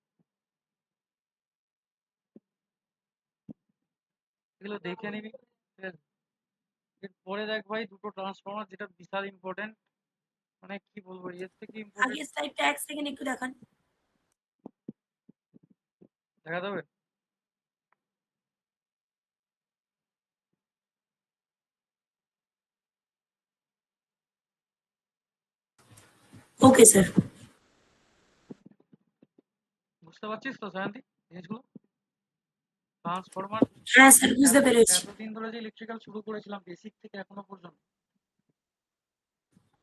এগুলো দেখে নিবি, ঠিক আছে? এরপরে দেখ ভাই দুটো ট্রান্সফর্মার যেটা বিশাল ইম্পর্টেন্ট, মানে কি বলবো এর থেকে ইম্পর্টেন্ট, আগের স্লাইডটা এক সেকেন্ড একটু দেখান। দেখা যাবে? Okay sir. বুঝতে পারছিস তো সায়ন্তি জিনিসগুলো? ট্রান্সফরমার হ্যাঁ স্যার বুঝতে পেরেছি। এতদিন ধরে যে ইলেকট্রিক্যাল শুরু করেছিলাম বেসিক থেকে এখনো পর্যন্ত,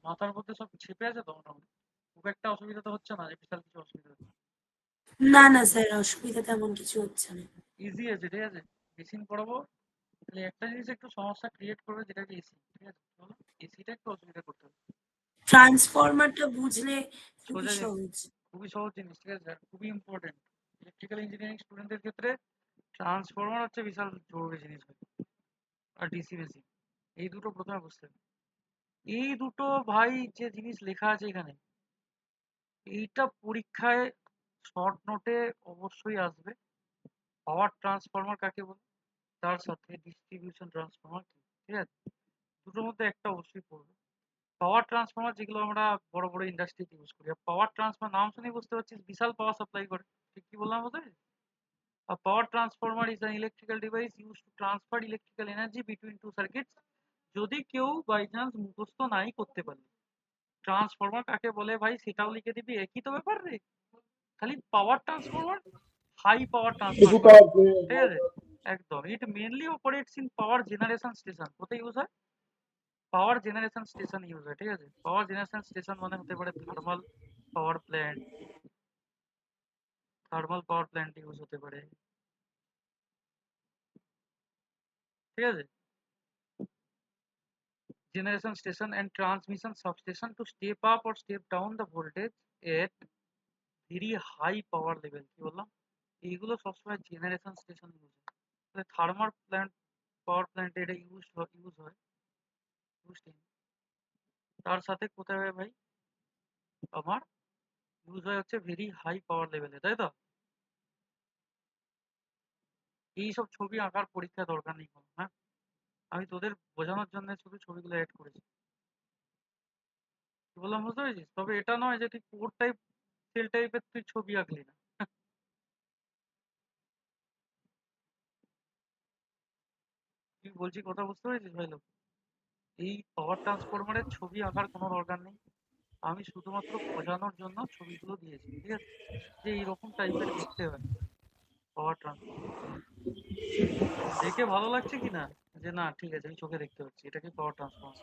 মাথার মধ্যে সব ছেপে আছে তো মোটামুটি? খুব একটা অসুবিধা তো হচ্ছে না যে বিশাল কিছু অসুবিধা হচ্ছে? না না স্যার, অসুবিধা তেমন কিছু হচ্ছে না। ইজি আছে, ঠিক আছে? মেশিন পড়াবো, তাহলে একটা জিনিস একটু সমস্যা ক্রিয়েট করবে, যেটা কি এসি, ঠিক আছে? চলো এসিটা একটু অসুবিধা করতে হবে। ট্রান্সফরমারটা বুঝলে খুবই সোজা জিনিস, সহজ। খুবই সহজ জিনিস, ঠিক আছে? আর খুবই ইম্পর্টেন্ট ইলেকট্রিক্যাল ইঞ্জিনিয়ারিং স্টুডেন্টদের ক্ষেত্রে। ট্রান্সফরমার হচ্ছে বিশাল জরুরি জিনিস হয়, আর ডিসি মেশিন, এই দুটো প্রথমে বুঝতে হবে। এই দুটো ভাই যে জিনিস লেখা আছে এখানে, এইটা পরীক্ষায় শর্ট নোটে অবশ্যই আসবে। পাওয়ার ট্রান্সফরমার কাকে বলে, তার সাথে ডিস্ট্রিবিউশন ট্রান্সফরমার কি, ঠিক আছে? দুটোর মধ্যে একটা অবশ্যই পড়বে। পাওয়ার ট্রান্সফরমার যেগুলো আমরা বড় বড় ইন্ডাস্ট্রিতে ইউজ করি, পাওয়ার ট্রান্সফরমার নাম শুনে বুঝতে পারছিস বিশাল পাওয়ার সাপ্লাই করে, ঠিক কি বললাম ওদের? A power transformer is an electrical device used to transfer electrical energy between two circuits. যদি কেউ বাই চান্স মুখস্থ নাই করতে পারলে, ট্রান্সফরমার কাকে বলে ভাই সেটাও লিখে দিবি, একই তো ব্যাপার রে। খালি power transformer high power transfer বেশি করে, পাওয়ার ঠিক আছে? একদম। It mainly operates in power generation station. কোথায় ইউজ হয়? পাওয়ার জেনারেশন স্টেশন ইউজ হয়, ঠিক আছে? পাওয়ার জেনারেশন স্টেশন মানে হতে পারে thermal power plant, thermal power plant use হতে পারে, ঠিক আছে? Generation station and transmission substation to step up or step down the voltage at very high power level. কি বললাম? এইগুলো সবসময় জেনারেশন স্টেশন ইউজ হয়। থার্মাল প্ল্যান্ট, পাওয়ার প্ল্যান্ট এটা ইউজ হয়, তার সাথে কোথায় হয় ভাই, আমার ইউজ হয় হচ্ছে ভেরি হাই পাওয়ার লেভেলে, তাই তো? এইসব ছবি আঁকার পরীক্ষা দরকার নেই কোনো, হ্যাঁ? আমি তোদের বোঝানোর জন্য শুধু ছবিগুলো অ্যাড করেছি। কি বললাম বুঝতে পেরেছিস? তবে এটা নয় যে তুই কোর টাইপ সেল টাইপের তুই ছবি আঁকলি না। কি বলছি কথা বুঝতে পেরেছিস ভাই লোক? এই পাওয়ার ট্রান্সফরমারের ছবি আঁকার কোনো দরকার নেই। আমি শুধুমাত্র বোঝানোর জন্য ছবিগুলো দিয়েছি, ঠিক আছে? যে এইরকম টাইপের দেখতে হয় পাওয়ার ট্রান্সফরমার। দেখে ভালো লাগছে কি না? যে না ঠিক আছে আমি চোখে দেখতে পাচ্ছি এটাকে পাওয়ার ট্রান্সফরমার।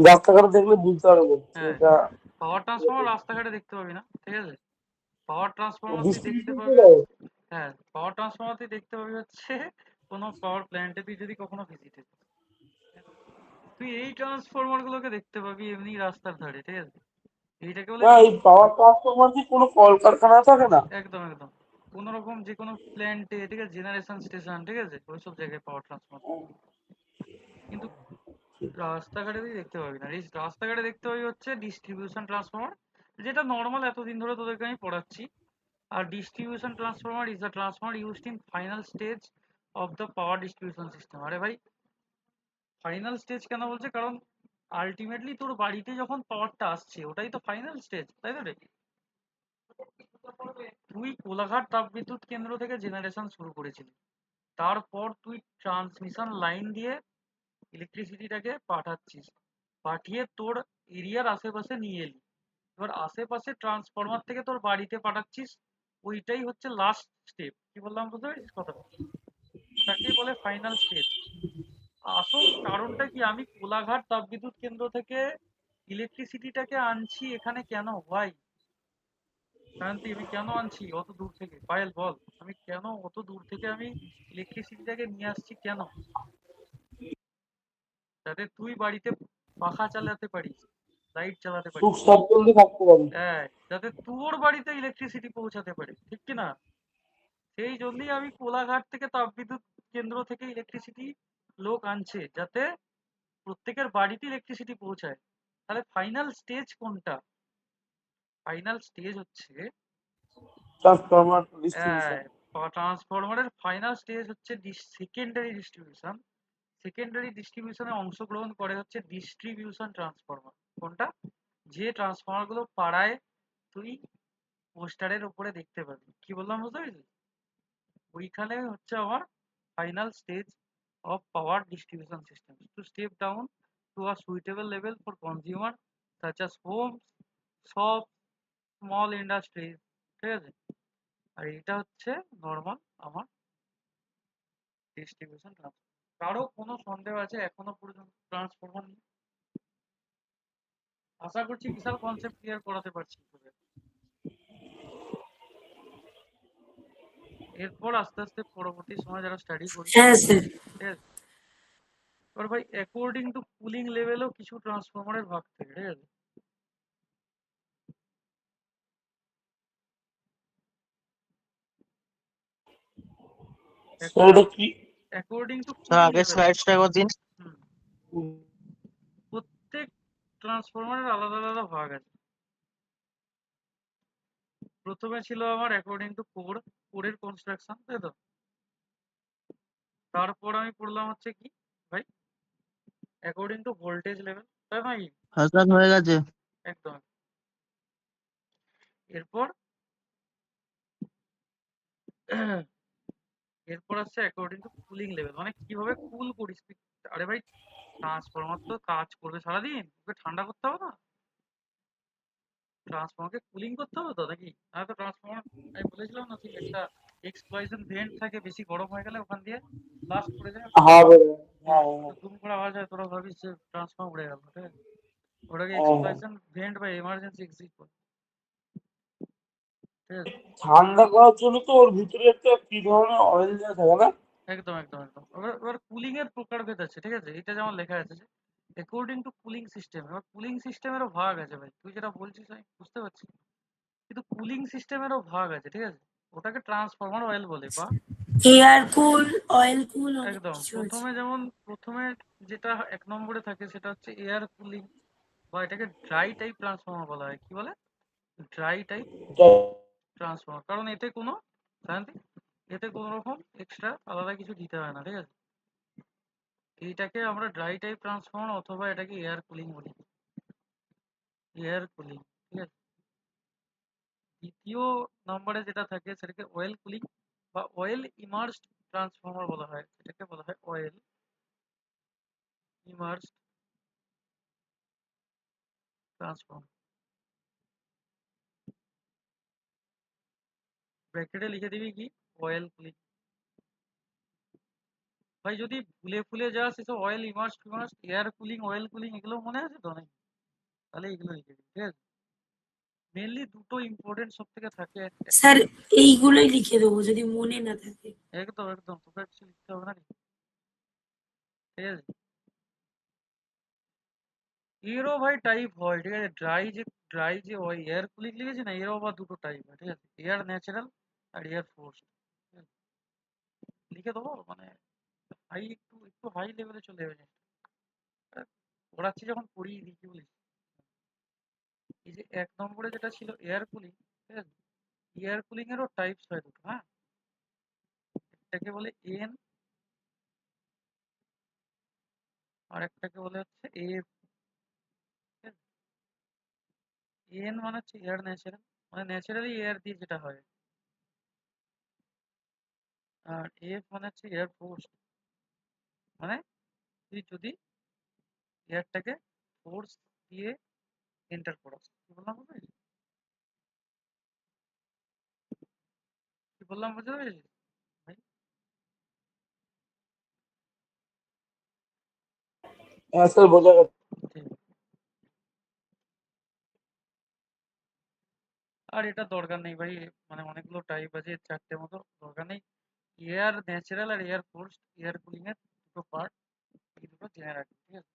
রাস্তাঘাটে দেখলে বুঝতে পারবো হ্যাঁ, এটা পাওয়ার ট্রান্সফরমার রাস্তাঘাটে দেখতে পাবি না, ঠিক আছে? পাওয়ার ট্রান্সফরমার তুই দেখতে ডিস্ট্রিবিউশন পাবি, করে। হ্যাঁ পাওয়ার ট্রান্সফরমার তুই দেখতে পাবি হচ্ছে কোনো পাওয়ার প্ল্যান্টে তুই যদি কখনো ভিজিটে, তুই এই ট্রান্সফরমার গুলোকে দেখতে পাবি এমনি রাস্তার ধারে, ঠিক আছে? এইটাকে বলে না, এই পাওয়ার ট্রান্সফরমার কি কোনো কলকারখানা থাকে না? একদম একদম কোনো রকম যে কোনো প্ল্যান্টে, ঠিক আছে, জেনারেশন স্টেশন, ঠিক আছে, ওইসব জায়গায় পাওয়ার ট্রান্সফরমার। কিন্তু রাস্তাঘাটে তুই দেখতে পাবি না। এই রাস্তাঘাটে দেখতে পাবি হচ্ছে ডিস্ট্রিবিউশন ট্রান্সফরমার, যেটা নর্মাল এতদিন ধরে তোদেরকে আমি পড়াচ্ছি। আর distribution transformer is the transformer used in final stage of the power distribution system. আরে ভাই ফাইনাল স্টেজ কেন বলছে? কারণ আলটিমেটলি তোর বাড়িতে যখন পাওয়ারটা আসছে ওটাই তো ফাইনাল স্টেজ, তাই তো রে? তুই কোলাঘাট তাপবিদ্যুৎ কেন্দ্র থেকে জেনারেশন শুরু করেছিলি, তারপর তুই ট্রান্সমিশন লাইন দিয়ে ইলেকট্রিসিটিটাকে পাঠাচ্ছিস, পাঠিয়ে তোর এরিয়ার আশেপাশে নিয়ে এলি, এবার আশেপাশে ট্রান্সফরমার থেকে তোর বাড়িতে পাঠাচ্ছিস, ওইটাই হচ্ছে লাস্ট স্টেপ। কি বললাম বুঝতে পেরেছিস কথাটা? ওটাকেই বলে ফাইনাল স্টেজ। আসল কারণটা কি, আমি কোলাঘাট তাপবিদ্যুৎ কেন্দ্র থেকে ইলেকট্রিসিটিটাকে আনছি এখানে কেন ভাই? শান্তি, আমি কেন আনছি অত দূর থেকে? পায়েল বল, আমি কেন অত দূর থেকে আমি ইলেকট্রিসিটিটাকে নিয়ে আসছি কেন? যাতে তুই বাড়িতে পাখা চালাতে পারিস, লাইট চালাতে সুখ পারিস, স্বাচ্ছন্দ্যে থাকতে পারি। হ্যাঁ, যাতে তোর বাড়িতে ইলেকট্রিসিটি পৌঁছাতে পারে, ঠিক কি না? সেই জন্যই আমি কোলাঘাট থেকে তাপবিদ্যুৎ কেন্দ্র থেকে ইলেকট্রিসিটি লোক আনছে, যাতে প্রত্যেকের বাড়িতে ইলেকট্রিসিটি পৌঁছায়। তাহলে ফাইনাল স্টেজ কোনটা? ফাইনাল স্টেজ হচ্ছে ট্রান্সফরমার ডিস্ট্রিবিউশন। ট্রান্সফরমারের ফাইনাল স্টেজ হচ্ছে সেকেন্ডারি ডিস্ট্রিবিউশন। সেকেন্ডারি ডিস্ট্রিবিউশনে অংশগ্রহণ করে হচ্ছে ডিস্ট্রিবিউশন ট্রান্সফরমার। কোনটা? যে ট্রান্সফরমার গুলো পাড়ায় তুই পোস্টারের উপরে দেখতে পাবি। কি বললাম বুঝতে পেরেছিস? ওইখানে হচ্ছে আমার final stage of power distribution systems to step down to a suitable level for consumer such as homes, shops, small industries, ঠিক আছে? আর এটা হচ্ছে নর্মাল আমার ডিস্ট্রিবিউশন ট্রান্সফার। কারো কোনো সন্দেহ আছে এখনো পর্যন্ত ট্রান্সফরমার নিয়ে? আশা করছি বিশাল কনসেপ্ট ক্লিয়ার করাতে পারছি তোদের। এরপর আস্তে আস্তে পরবর্তী সময় যারা স্টাডি করি, হ্যাঁ স্যার। ঠিক আছে, এবার ভাই অ্যাকর্ডিং টু কুলিং লেভেলও কিছু ট্রান্সফরমারের ভাগ থাকে, ঠিক আছে? এটা কি? অ্যাকর্ডিং টু স্যার কুলিং আগের লেভেল, স্লাইডসটা একবার দিন। প্রত্যেক ট্রান্সফরমারের আলাদা আলাদা ভাগ আছে। প্রথমে ছিল আমার অ্যাকর্ডিং টু কোরের কনস্ট্রাকশন, তাই তো? তারপর আমি পড়লাম হচ্ছে কি ভাই, অ্যাকর্ডিং টু ভোল্টেজ লেভেল, তাই নয়? হ্যাঁ স্যার হয়ে গেছে। একদম। এরপর এরপর আসছে অ্যাকর্ডিং টু কুলিং লেভেল, মানে কিভাবে কুল করিস তুই। আরে ভাই ট্রান্সফরমার তো কাজ করবে সারাদিন, ওকে ঠান্ডা করতে হবে না? ট্রান্সফরমারকে কুলিং করতে হবে তো নাকি? না তো ট্রান্সফরমার, আমি বলেছিলাম না তুই একটা এক্সপ্লয়শন ভেন্ট থাকে, বেশি গরম হয়ে গেলে ওখান দিয়ে ব্লাস্ট করে যায়, হবে। হ্যাঁ, হ্যাঁ, দুম করে আওয়াজ হয়, তোরা ভাবিস যে ট্রান্সফর্মার উড়ে গেল, ঠিক আছে? ওটাকে হ্যাঁ, হ্যাঁ। এক্সপ্লয়শন ভেন্ট বা এমার্জেন্সি এক্সিট বলে, ঠিক আছে? ঠান্ডা করার জন্য তো ওর ভিতরে একটা কি ধরনের অয়েল দেওয়া থাকে না? একদম একদম একদম। এবার কুলিং এর প্রকারভেদ আছে, ঠিক আছে? এটা যেমন লেখা আছে যে অ্যাকর্ডিং টু কুলিং সিস্টেম, এবার কুলিং সিস্টেমেরও ভাগ আছে ভাই, তুই যেটা বলছিস আমি বুঝতে পারছি, কিন্তু কুলিং সিস্টেমেরও ভাগ আছে, ঠিক আছে? ওটাকে ট্রান্সফরমার অয়েল বলে, বা এয়ার কুল, অয়েল কুল, অনেক একদম কিছু আছে। প্রথমে যেটা 1 নম্বরে থাকে সেটা হচ্ছে এয়ার কুলিং, বা এটাকে ড্রাই টাইপ ট্রান্সফরমার বলা হয়। কি বলে? ড্রাই টাইপ এটা ট্রান্সফরমার, কারণ এতে কোনো শান্তি এতে কোনো রকম এক্সট্রা আলাদা কিছু দিতে হয় না, ঠিক আছে। এইটাকে আমরা ড্রাই টাইপ ট্রান্সফর্মার অথবা এটাকে এয়ার কুলিং বলি, এয়ার কুলিং, ঠিক আছে। দ্বিতীয় নম্বরে যেটা থাকে সেটাকে অয়েল কুলিং বা অয়েল ইমার্সড ট্রান্সফর্মার বলা হয়, এটাকে বলা হয় অয়েল ইমার্সড ট্রান্সফর্মার। ব্র্যাকেটে লিখে দিবি কি অয়েল কুলিং। ভাই যদি ভুলে ফুলে যাস এসব oil immersed air cooling oil cooling এগুলো মনে আছে তো নাকি, তাহলে এগুলো লিখে দিবি, ঠিক আছে। মেনলি দুটো ইম্পর্টেন্ট সব থেকে থাকে স্যার এইগুলোই লিখে দেবো যদি মনে না থাকে। একদম একদম, তোকে কিছু লিখতে হবে না, ঠিক আছে। এরও ভাই টাইপ হয়, ঠিক আছে। ড্রাই যে এয়ার কুলিং লিখেছি না, এরও আবার দুটো টাইপ হয়, ঠিক আছে। এয়ার ন্যাচারাল আর এয়ার ফোর্স লিখে দেবো, মানে হাই একটু একটু হাই লেভেলে চলে যাবে জিনিসটা। পড়াচ্ছি যখন পড়িয়ে দিই, কি বলিস। এই যে 1 নম্বরে যেটা ছিল এয়ার কুলিং, ঠিক আছে। এয়ার কুলিং এরও টাইপস হয় দুটো, হ্যাঁ। একটাকে বলে এন আর একটাকে বলে হচ্ছে এফ। এন মানে হচ্ছে এয়ার ন্যাচারাল, মানে ন্যাচারালি এয়ার দিয়ে যেটা হয়। আর এফ মানে হচ্ছে এয়ার ফোর্স, মানে তুই যদি এয়ারটাকে ফোর্স দিয়ে এন্টার করাস। কি বললাম বুঝতে পেরেছিস? কি বললাম বুঝতে পেরেছিস ভাই? হ্যাঁ স্যার বোঝা গেছে। ঠিক। আর এটা দরকার নেই ভাই, মানে অনেকগুলো টাইপ আছে, 4টে মতো, দরকার নেই। এয়ার ন্যাচারাল আর এয়ার ফোর্স, এয়ার কুলিং এর দুটো পার্ট, এই দুটো জেনে রাখবি, ঠিক আছে।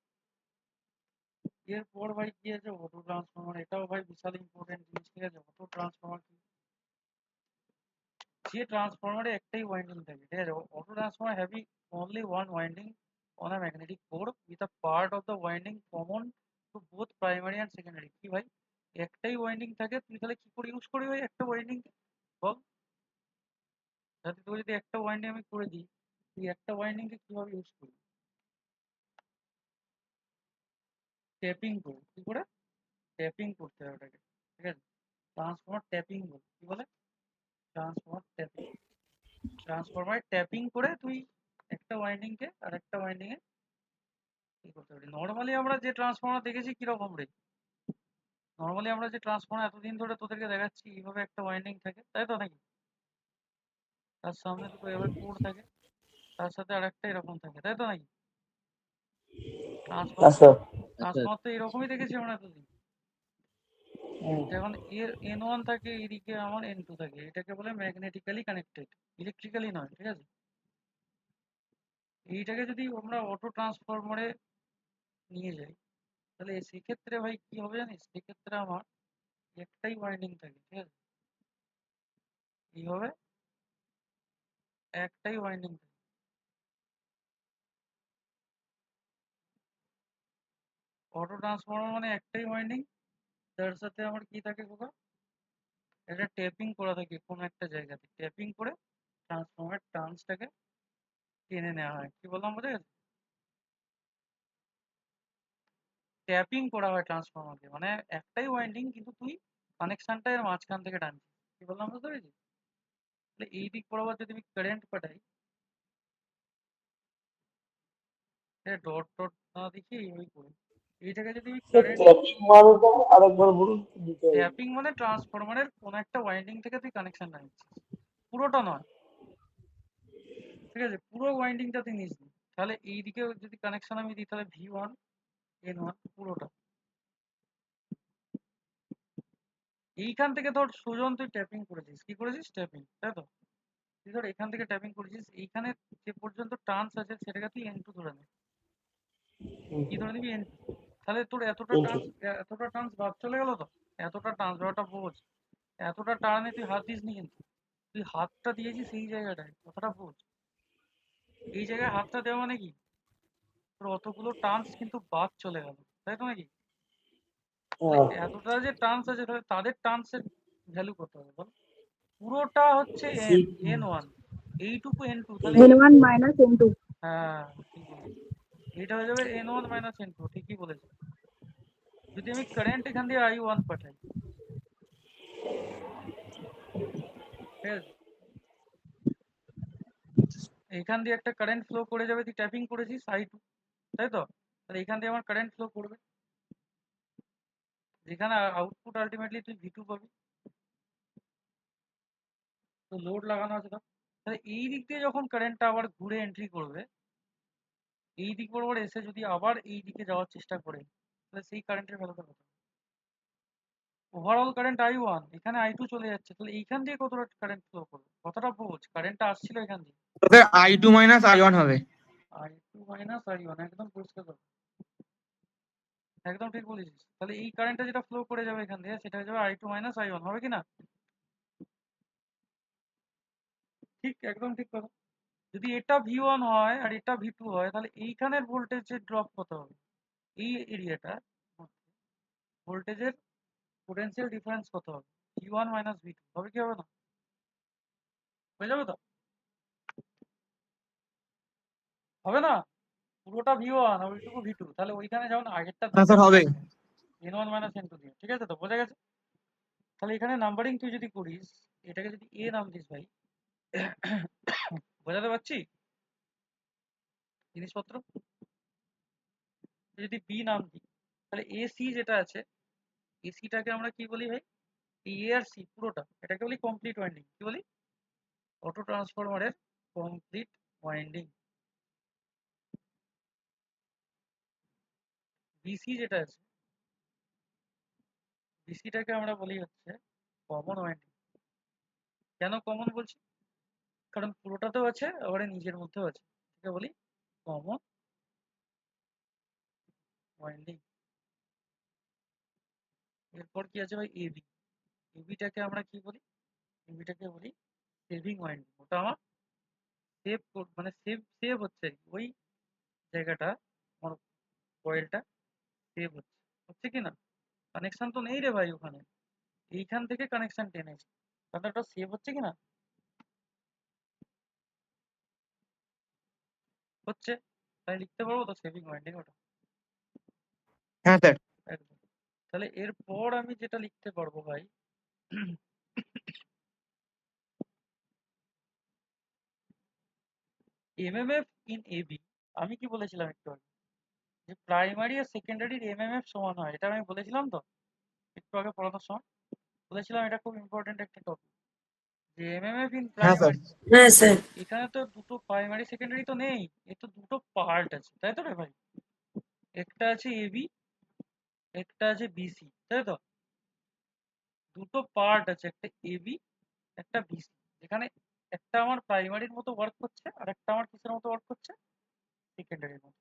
এরপর ভাই কি আছে, অটো ট্রান্সফরমার। এটাও ভাই বিশাল ইম্পর্টেন্ট জিনিস, ঠিক আছে। অটো ট্রান্সফরমার কি, যে ট্রান্সফরমারে একটাই ওয়াইন্ডিং থাকে, ঠিক আছে। Auto transformer heavy only one winding on a magnetic core with a part of the winding common to both primary and secondary. কি ভাই, একটাই ওয়াইন্ডিং থাকে, তুই তাহলে কি করে ইউজ করবি ভাই একটা ওয়াইন্ডিং বল। যাতে তুই যদি একটা ওয়াইন্ডিং আমি করে দিই, তুই একটা ওয়াইন্ডিং কে কিভাবে ইউজ করবি? ট্যাপিং করে। কি করে? ট্যাপিং করতে হবে ওটাকে, ঠিক আছে। ট্রান্সফরমার ট্যাপিং বলে, কি বলে? Transformer tapping. ট্রান্সফরমার ট্যাপিং করে তুই একটা ওয়াইন্ডিং কে আর একটা ওয়াইন্ডিং এ কি করতে পারি। নর্মালি আমরা যে ট্রান্সফরমার দেখেছি কিরকম রে, নর্মালি আমরা যে ট্রান্সফরমার এতদিন ধরে তোদেরকে দেখাচ্ছি, এইভাবে একটা ওয়াইন্ডিং থাকে, তাই তো নাকি? তার সামনে দুটো এভাবে কোর থাকে, তার সাথে আরেকটা এরকম থাকে, তাই তো নাকি? হ্যাঁ ট্রান্সফরমার স্যার। আচ্ছা ট্রান্সফরমার তো এরকমই দেখেছি আমরা এতদিন। যেমন এর N1 থাকে, এদিকে আমার N2 থাকে, এটাকে বলে ম্যাগনেটিক্যালি কানেক্টেড, ইলেকট্রিক্যালি নয়, ঠিক আছে। এইটাকে যদি আমরা অটো ট্রান্সফরমারে নিয়ে যাই, তাহলে সেক্ষেত্রে ভাই কি হবে জানিস, সেক্ষেত্রে আমার একটাই ওয়াইন্ডিং থাকে, ঠিক আছে। এইভাবে একটাই ওয়াইন্ডিং থাকে। অটো ট্রান্সফরমার মানে একটাই ওয়াইন্ডিং, তার সাথে আমার কি থাকে কোথা, এটা ট্যাপিং করা থাকে কোনো একটা জায়গাতে, ট্যাপিং করে ট্রান্সফরমার টার্নসটাকে টেনে নেওয়া হয়। কি বললাম বোঝা গেছে? ট্যাপিং করা হয় ট্রান্সফরমারকে, মানে একটাই ওয়াইন্ডিং কিন্তু তুই কানেকশনটা এর মাঝখান থেকে টানছিস। কি বললাম বুঝতে পেরেছিস? তাহলে এই দিক বরাবর যদি আমি কারেন্ট পাঠাই, ডট ডট না দেখি ওই করে, এইটাকে যদি আমি স্যার কারেন্ট, ট্যাপিং মানেটা আরেকবার বলুন দিতে হবে। ট্যাপিং মানে ট্রান্সফরমারের কোন একটা ওয়াইন্ডিং থেকে তুই কানেকশন নিচ্ছিস, পুরোটা নয়, ঠিক আছে। পুরো ওয়াইন্ডিংটা তুই নিস নি। তাহলে এই দিকে যদি কানেকশন আমি দিই, তাহলে V1 N1 পুরোটা। এইখান থেকে ধর সুজন তুই ট্যাপিং করেছিস, কি করেছিস ট্যাপিং, তাই তো। তুই ধর এখান থেকে ট্যাপিং করেছিস, এইখানে যে পর্যন্ত টার্নস আছে সেটাকে তুই N2 ধরে নে। কি ধরে নিবি N2। তাহলে তোর এতটা টার্নস বাদ চলে গেল তো, এতটা টার্নস ব্যাপারটা বোঝ। এতটা টার্নে তুই হাত দিস নি কিন্তু, তুই হাতটা দিয়েছিস এই জায়গাটায়, কথাটা বোঝ। এই জায়গায় হাতটা দেওয়া মানে কি, তোর অতগুলো টার্নস কিন্তু বাদ চলে গেল, তাই তো নাকি? তাহলে হ্যাঁ এতটা যে টার্নস আছে, তাহলে তাদের টার্নসের ভ্যালু কত হবে বল। পুরোটা হচ্ছে সি N1, এইটুকু N2 তাহলে N1 minus N2. হ্যাঁ ঠিক বলেছি, এটা হয়ে যাবে N1 মাইনাস N2, ঠিকই বলেছি। যদি আমি কারেন্ট এখান দিয়ে I1 পাঠাই, ঠিক আছে, এখান দিয়ে একটা কারেন্ট ফ্লো করে যাবে, তুই ট্যাপিং করেছিস I2, তাই তো? তাহলে এখান দিয়ে আমার কারেন্ট ফ্লো করবে, যেখানে আউটপুট আলটিমেটলি তুই V2 পাবি। তো লোড লাগানো আছে তো, তাহলে এই দিক দিয়ে যখন কারেন্টটা আবার ঘুরে এন্ট্রি করবে, এই দিক বরাবর এসে যদি আবার এই দিকে যাওয়ার চেষ্টা করে, তাহলে সেই কারেন্টের ভ্যালুটা কত? ওভারঅল কারেন্ট I1, এখানে I2 চলে যাচ্ছে, তাহলে এইখান দিয়ে কতটা কারেন্ট ফ্লো করবে? কতটা বোঝ, কারেন্টটা আসছিল এখান দিয়ে, স্যার I2 মাইনাস I1 হবে। I2 মাইনাস I1, একদম পরিষ্কার কথা, একদম ঠিক বলেছিস। তাহলে এই কারেন্টটা যেটা ফ্লো করে যাবে এখান দিয়ে, সেটা হয়ে যাবে I2 মাইনাস I1, হবে কি না? ঠিক, একদম ঠিক কথা। যদি এটা V1 হয় আর এটা V2 হয়, তাহলে এইখানের ভোল্টেজের ড্রপ কত হবে? এই এরিয়াটা ভোল্টেজের পোটেনশিয়াল ডিফারেন্স কত হবে? V1 মাইনাস V2, হবে কি হবে না? হয়ে যাবে তো? হবে না? পুরোটা V1 আর ওইটুকু V2, তাহলে ওইখানে যেমন আগেরটা হ্যাঁ স্যার হবে। N1 মাইনাস N2 দিয়ে, ঠিক আছে তো, বোঝা গেছে? তাহলে এখানে নাম্বারিং তুই যদি করিস, এটাকে যদি A নাম দিস ভাই, বোঝাতে পারছি জিনিসপত্র? যদি B নাম দিই, তাহলে AC যেটা আছে, এসিটাকে আমরা কি বলি ভাই? A আর C পুরোটা, এটাকে বলি কমপ্লিট ওয়াইন্ডিং। কি বলি? অটো ট্রান্সফরমারের কমপ্লিট ওয়াইন্ডিং। BC যেটা আছে, BCটাকে আমরা বলি হচ্ছে কমন ওয়াইন্ডিং। কেন কমন বলছি? কারণ পুরোটাতেও আছে, আবার নিজের মধ্যেও আছে, এটাকে বলি কমন ওয়াইন্ডিং। এরপর কি আছে ভাই? AB। এবিটাকে আমরা কি বলি? এবিটাকে বলি সেভিং ওয়াইন্ডিং। ওটা আমার সেভ, মানে সেভ হচ্ছে আর কি, ওই জায়গাটা আমার কয়েলটা সেভ হচ্ছে, হচ্ছে কি না? কানেকশন তো নেই রে ভাই ওখানে, এইখান থেকে কানেকশন টেনেছে, তাহলে ওটা সেভ হচ্ছে কি না? হচ্ছে, তাই লিখতে পারবো তো সেভিং ওয়াইন্ডিং ওটা, হ্যাঁ স্যার। একদম। তাহলে এরপর আমি যেটা লিখতে পারবো ভাই, এমএমএফ ইন এবি। আমি কি বলেছিলাম একটু আগে, যে প্রাইমারি আর সেকেন্ডারির এমএমএফ সমান হয়, এটা আমি বলেছিলাম তো একটু আগে পড়ানোর সময়, বলেছিলাম এটা খুব ইম্পর্টেন্ট একটা টপিক, যে এমএমএফ ইন হ্যাঁ স্যার। প্রাইমারি। হ্যাঁ স্যার। এখানে তো দুটো প্রাইমারি সেকেন্ডারি তো নেই, এ তো দুটো পার্ট আছে, তাই তো রে ভাই? একটা আছে এবি, একটা আছে বিসি, তাই তো? দুটো পার্ট আছে, একটা এবি একটা বিসি, এখানে একটা আমার প্রাইমারির মতো ওয়ার্ক করছে আর একটা আমার কিসের মতো ওয়ার্ক করছে? সেকেন্ডারির মতো।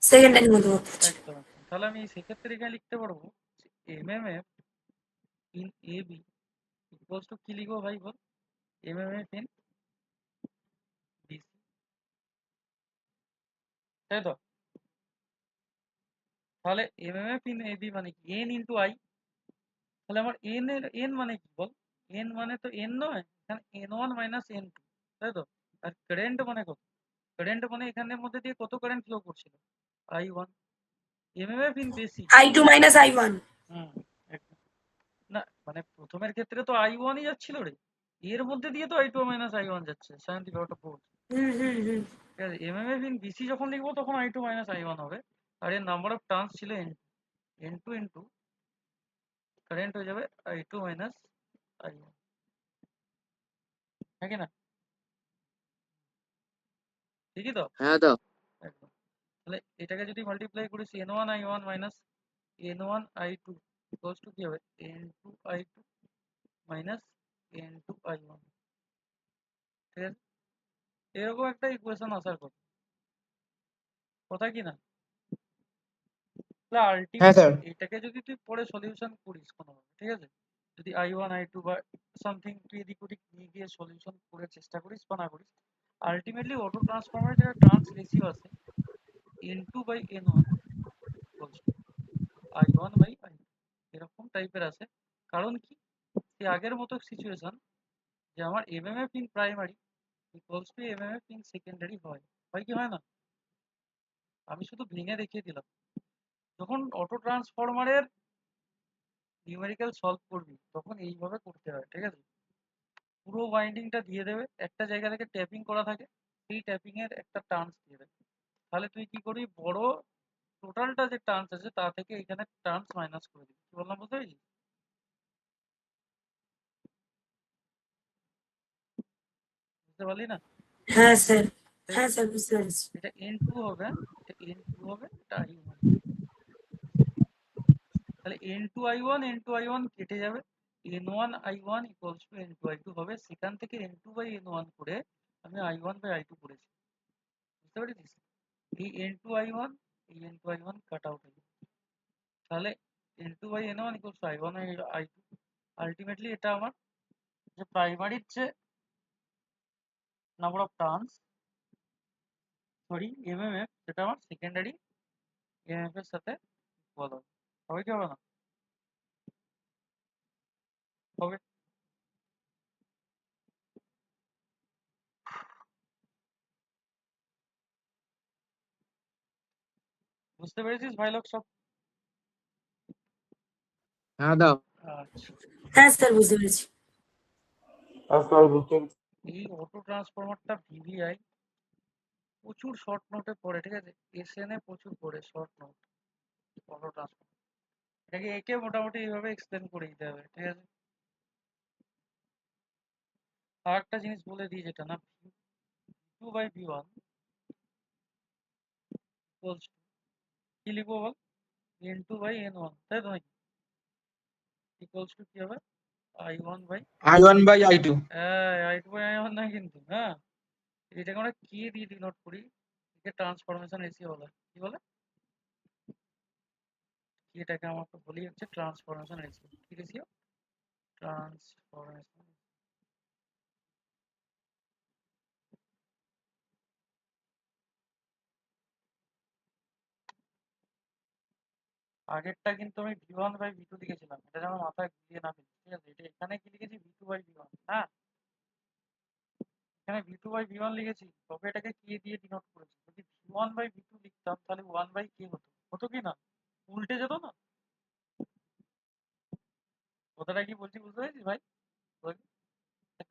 সেকেন্ডারি মতো হচ্ছে। একদম একদম। তাহলে আমি সেক্ষেত্রে এখানে লিখতে পারবো MMF in AB equals to কি লিখবো ভাই বল? এমএমএফ ইন বিসি, তাই তো? তাহলে এমএমএফ ইন এবি মানে কি? N into I. তাহলে আমার এন এর এন মানে কি বল? এন মানে তো এন নয়, এখানে N1 মাইনাস N2, তাই তো? আর কারেন্ট মানে কত? কারেন্ট মানে এখানের মধ্যে দিয়ে কত কারেন্ট ফ্লো করছিল? I1। এমএমএফ ইন বেসি, I2 মাইনাস I1। হুম, একদম। না মানে প্রথমের ক্ষেত্রে তো I1ই যাচ্ছিল রে, এর মধ্যে দিয়ে তো I2 মাইনাস I1 যাচ্ছে, শান্তি ব্যাপারটা বোঝ। হুম হুম হুম। ঠিক আছে, এমএমএফ ইন বিসি যখন লিখবো তখন I2 মাইনাস I1 হবে, আর এর নাম্বার অফ টার্নস ছিল N2 ইন্টু কারেন্ট হয়ে যাবে I2 মাইনাস I1, হ্যাঁ কি না? ঠিকই তো? হ্যাঁ তো। একদম। তাহলে এটাকে যদি মাল্টিপ্লাই করিস N1 I1 minus N1 I2 equals to কি হবে? N2 I2 minus N2 I1, ঠিক আছে? এরকম একটা ইকুয়েশন আসার কথা, কথা কি না? তাহলে হ্যাঁ স্যার। আলটিমেটলি এটাকে যদি তুই পরে সলিউশন করিস কোনোভাবে, ঠিক আছে, যদি I1 I2 বা সামথিং তুই এদিক ওদিক নিয়ে গিয়ে সলিউশন করে চেষ্টা করিস বা না করিস, আলটিমেটলি অটো ট্রান্সফরমারের যেটা ট্রান্স রেশিও আছে N2 by N1 equals to I1 by I2, এরকম টাইপের আছে। কারণ কি? সে আগের মতো সিচুয়েশন, যে আমার MMF in primary equals to MMF in secondary হয় কি হয় না? আমি শুধু ভেঙে দেখিয়ে দিলাম। যখন অটো ট্রান্সফরমারের নিউমেরিক্যাল সলভ করবি তখন এইভাবে করতে হয়, ঠিক আছে? পুরো ওয়াইন্ডিংটা দিয়ে দেবে, একটা জায়গা থেকে ট্যাপিং করা থাকে, সেই ট্যাপিং এর একটা টার্নস দিয়ে দেবে। তাহলে তুই কি করবি, বড় টোটালটা যে টার্নস আছে তা থেকে এখানে টার্নস মাইনাস করে দিবি। কি বললাম বুঝতে পেরেছিস? বুঝতে পারলি না? হ্যাঁ স্যার, তাই হ্যাঁ স্যার বুঝতে পেরেছি। এটা N2 হবে, এটা N2 হবে, এটা I1। তাহলে N2 I1 N2 I1 কেটে যাবে, N1 I1 equals to N2 I2 হবে। সেখান থেকে N2/N1 করে আমি I1/I2 করেছি। বুঝতে পেরেছিস? এই N2 I1 এই N2 I1 কাট আউট হয়ে যাবে। তাহলে N2/N1 equals to I1/I2। Ultimately এটা আমার যে প্রাইমারির যে number of turns, sorry MMF, সেটা আমার সেকেন্ডারি এমএমএফ এর সাথে ইকুয়াল হবে। হবে কি হবে না? হবে। বুঝতে পেরেছিস ভাই লোক সব? হ্যাঁ দাও। আচ্ছা, হ্যাঁ স্যার বুঝতে পেরেছি। স্যার বুঝতে পেরেছি। এই অটো ট্রান্সফরমারটা ভিভিআই প্রচুর শর্ট নোটে পড়ে, ঠিক আছে? এসএনএ প্রচুর পড়ে শর্ট নোট অটো ট্রান্সফরমার। এটাকে একে মোটামুটি এইভাবে এক্সপ্লেন করে দিতে হবে, ঠিক আছে? আর একটা জিনিস বলে দিই, যেটা না V2/V1 ইকুয়ালস টু কি লিখবো বল, N2/N1, তাই তো নাকি? ইকুয়ালস টু কি হবে, I1/, I1/I2। I2/I1 না কিন্তু, হ্যাঁ? এটাকে আমরা কি দিয়ে ডিনোট করি, একে ট্রান্সফরমেশন রেশিও বলে। কি বলে? এটাকে আমাকে বলি হচ্ছে ট্রান্সফরমেশন রেশিও। কি রেশিও? ট্রান্সফরমেশন। আগেরটা কিন্তু আমি V1/V2 লিখেছিলাম, এটা যেন মাথায় দিয়ে না ফেলি, ঠিক আছে? এটা এখানে কি লিখেছি, V2/V1, হ্যাঁ? এখানে V2/V1 লিখেছি, তবে এটাকে কে দিয়ে ডিনোট করেছি। যদি V1/V2 লিখতাম তাহলে 1/K হতো, হতো কি না? উল্টে যেত না? কথাটা কি বলছি বুঝতে পেরেছিস ভাই?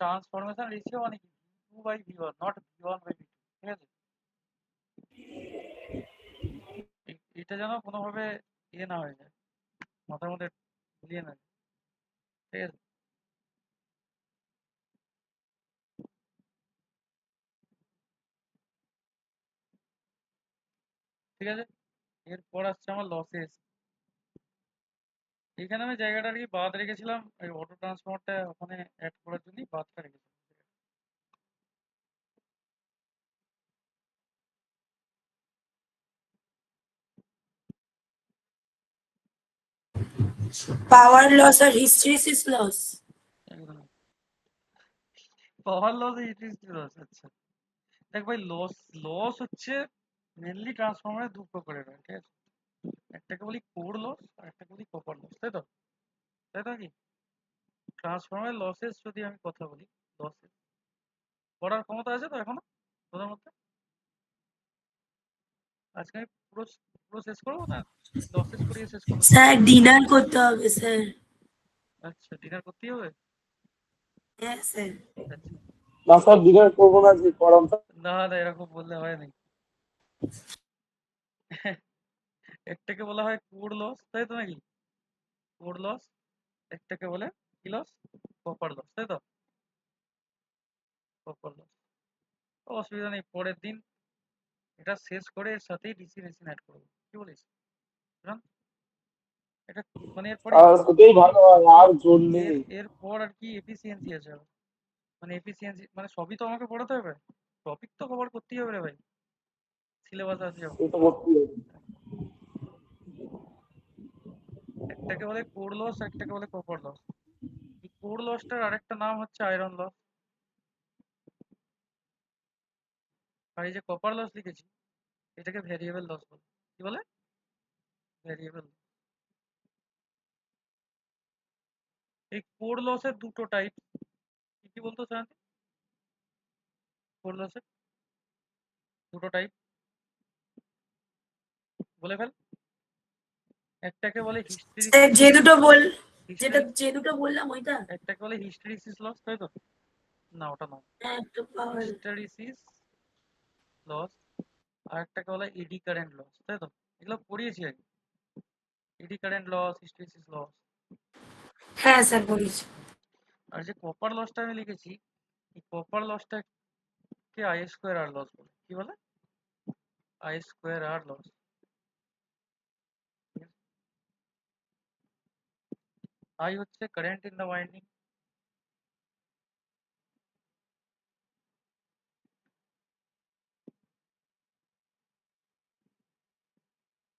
ট্রান্সফরমেশন রেশিও মানে কি, V2/V1, নট V1/V2, ঠিক আছে? এটা যেন কোনোভাবে ইয়ে না হয়ে যায়, মাথার মধ্যে গুলিয়ে না যায়, ঠিক আছে? ঠিক আছে, এরপর আসছে আমার লসেস। এখানে আমি জায়গাটা আর কি বাদ রেখেছিলাম, এই অটো ট্রান্সফরমারটা ওখানে অ্যাড করার জন্যই বাদটা রেখেছিলাম। পাওয়ার লস আর হিস্ট্রিসিস লস। একদম পাওয়ার লস, ইলেকট্রিসিটি লস। আচ্ছা দেখ ভাই, লস লস হচ্ছে মেনলি ট্রান্সফরমারের দু প্রকারের হয়, ঠিক আছে? একটাকে বলি কোর লস আর একটাকে বলি কপার লস, তাই তো? তাই তো কি? ট্রান্সফরমারের লসেস যদি আমি কথা বলি, লসেস করার ক্ষমতা আছে তো এখনো তোদের মধ্যে? আজকে আমি পুরো পুরো শেষ করবো না লসেস করিয়ে শেষ করবো? স্যার ডিনার করতে হবে স্যার। আচ্ছা, ডিনার করতেই হবে। হ্যাঁ স্যার। আচ্ছা, না স্যার ডিনার করবো না, যে পড়াম। না না এরকম বললে হয় নাকি? একটাকে বলা হয় কোর লস, তাই তো নাকি? Core loss. একটাকে বলে কি লস, কপার লস, তাই তো? Copper loss. অসুবিধা নেই, পরের দিন এটা শেষ করে এর সাথেই ডিসি মেশিন অ্যাড করবো, কি বলিস? বুঝলাম। এটা মানে এরপরে আর ওটাই ভালো হয়, আর জোর নেই। এরপর আর কি এফিসিয়েন্সি আছে আবার। মানে এফিসিয়েন্সি মানে সবই তো আমাকে পড়াতে হবে, টপিক তো কভার করতেই হবে রে ভাই, সিলেবাস আছে যখন। এটা করতেই হবে। একটাকে বলে কোর লস, একটাকে বলে কপার লস। এই কোর লসটার আরেকটা নাম হচ্ছে আয়রন লস। আর এই যে কপার লস লিখেছি, এটাকে ভ্যারিয়েবল লস বলে। কি বলে? ভ্যারিয়েবল। এই কোর লসের দুটো টাইপ, কি কি বলতো জানেন? কোর লসের দুটো টাইপ বলে ফেল। একটাকে বলে স্যার যে দুটো হিস্টেরিসিস, যে দুটো বললাম ওইটা একটাকে বলে হিস্টেরিসিস লস, তাই তো? না ওটা নয়, একটা পাওয়ার হিস্টেরিসিস লস, আর একটাকে বলে এডি কারেন্ট লস, তাই তো? এগুলো পড়িয়েছি আগে, eddy current loss, hysteresis loss. হ্যাঁ স্যার বলেছি। আর যে কপার লসটা আমি লিখেছি, এই কপার লসটাকে আই স্কোয়ার আর লস বলে। কি বলে? I square R loss. I হচ্ছে current in the winding,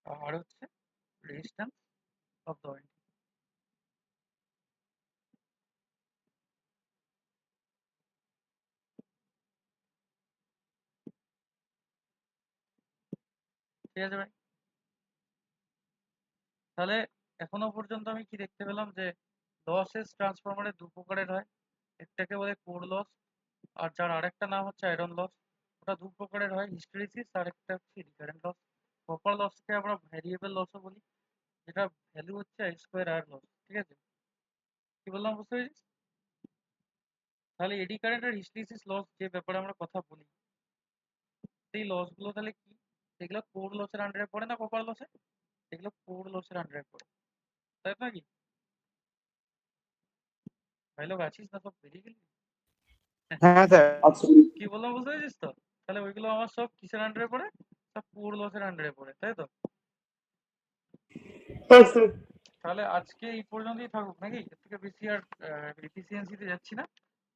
R হচ্ছে রেজিস্ট্যান্স অফ দ্য ওয়াইন্ডিং। ঠিক আছে ভাই? তাহলে এখনো পর্যন্ত আমি কি দেখতে পেলাম যে লসেস ট্রান্সফরমারে দু প্রকারের হয়, একটাকে বলে কোর লস, আর যার আরেকটা নাম হচ্ছে আয়রন লস। ওটা দু প্রকারের হয়, হিস্টেরিসিস আর একটা হচ্ছে রিকারেন্ট লস। কপার লসকে আমরা ভ্যারিয়েবল লসও বলি, যেটা ভ্যালু হচ্ছে আই স্কোয়ার আর লস। ঠিক আছে? কি বললাম বুঝতে পেরেছিস? তাহলে এডি কারেন্ট আর হিস্টেরিসিস লস যে ব্যাপারে আমরা কথা বলি, সেই লসগুলো তাহলে কি? সেগুলো কোর লসের আন্ডারে পড়ে না কপার লসে? সেগুলো কোর লসের আন্ডারে পড়ে, তাই তো নাকি? ভাই লোক আছিস না, সব বেরিয়ে গেলি? হ্যাঁ স্যার। আচ্ছা কি বললাম বুঝতে পেরেছিস তো? তাহলে ওইগুলো আমার সব কিসের আন্ডারে পড়ে? সব কোর লসের আন্ডারে পড়ে, তাই তো? হ্যাঁ স্যার। তাহলে আজকে এই পর্যন্তই থাকুক নাকি? এর থেকে বেশি আর এফিসিয়েন্সিতে যাচ্ছি না।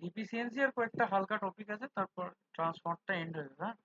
এফিসিয়েন্সি আর কয়েকটা হালকা টপিক আছে, তারপর ট্রান্সফারটা এন্ড হয়ে যাবে। হ্যাঁ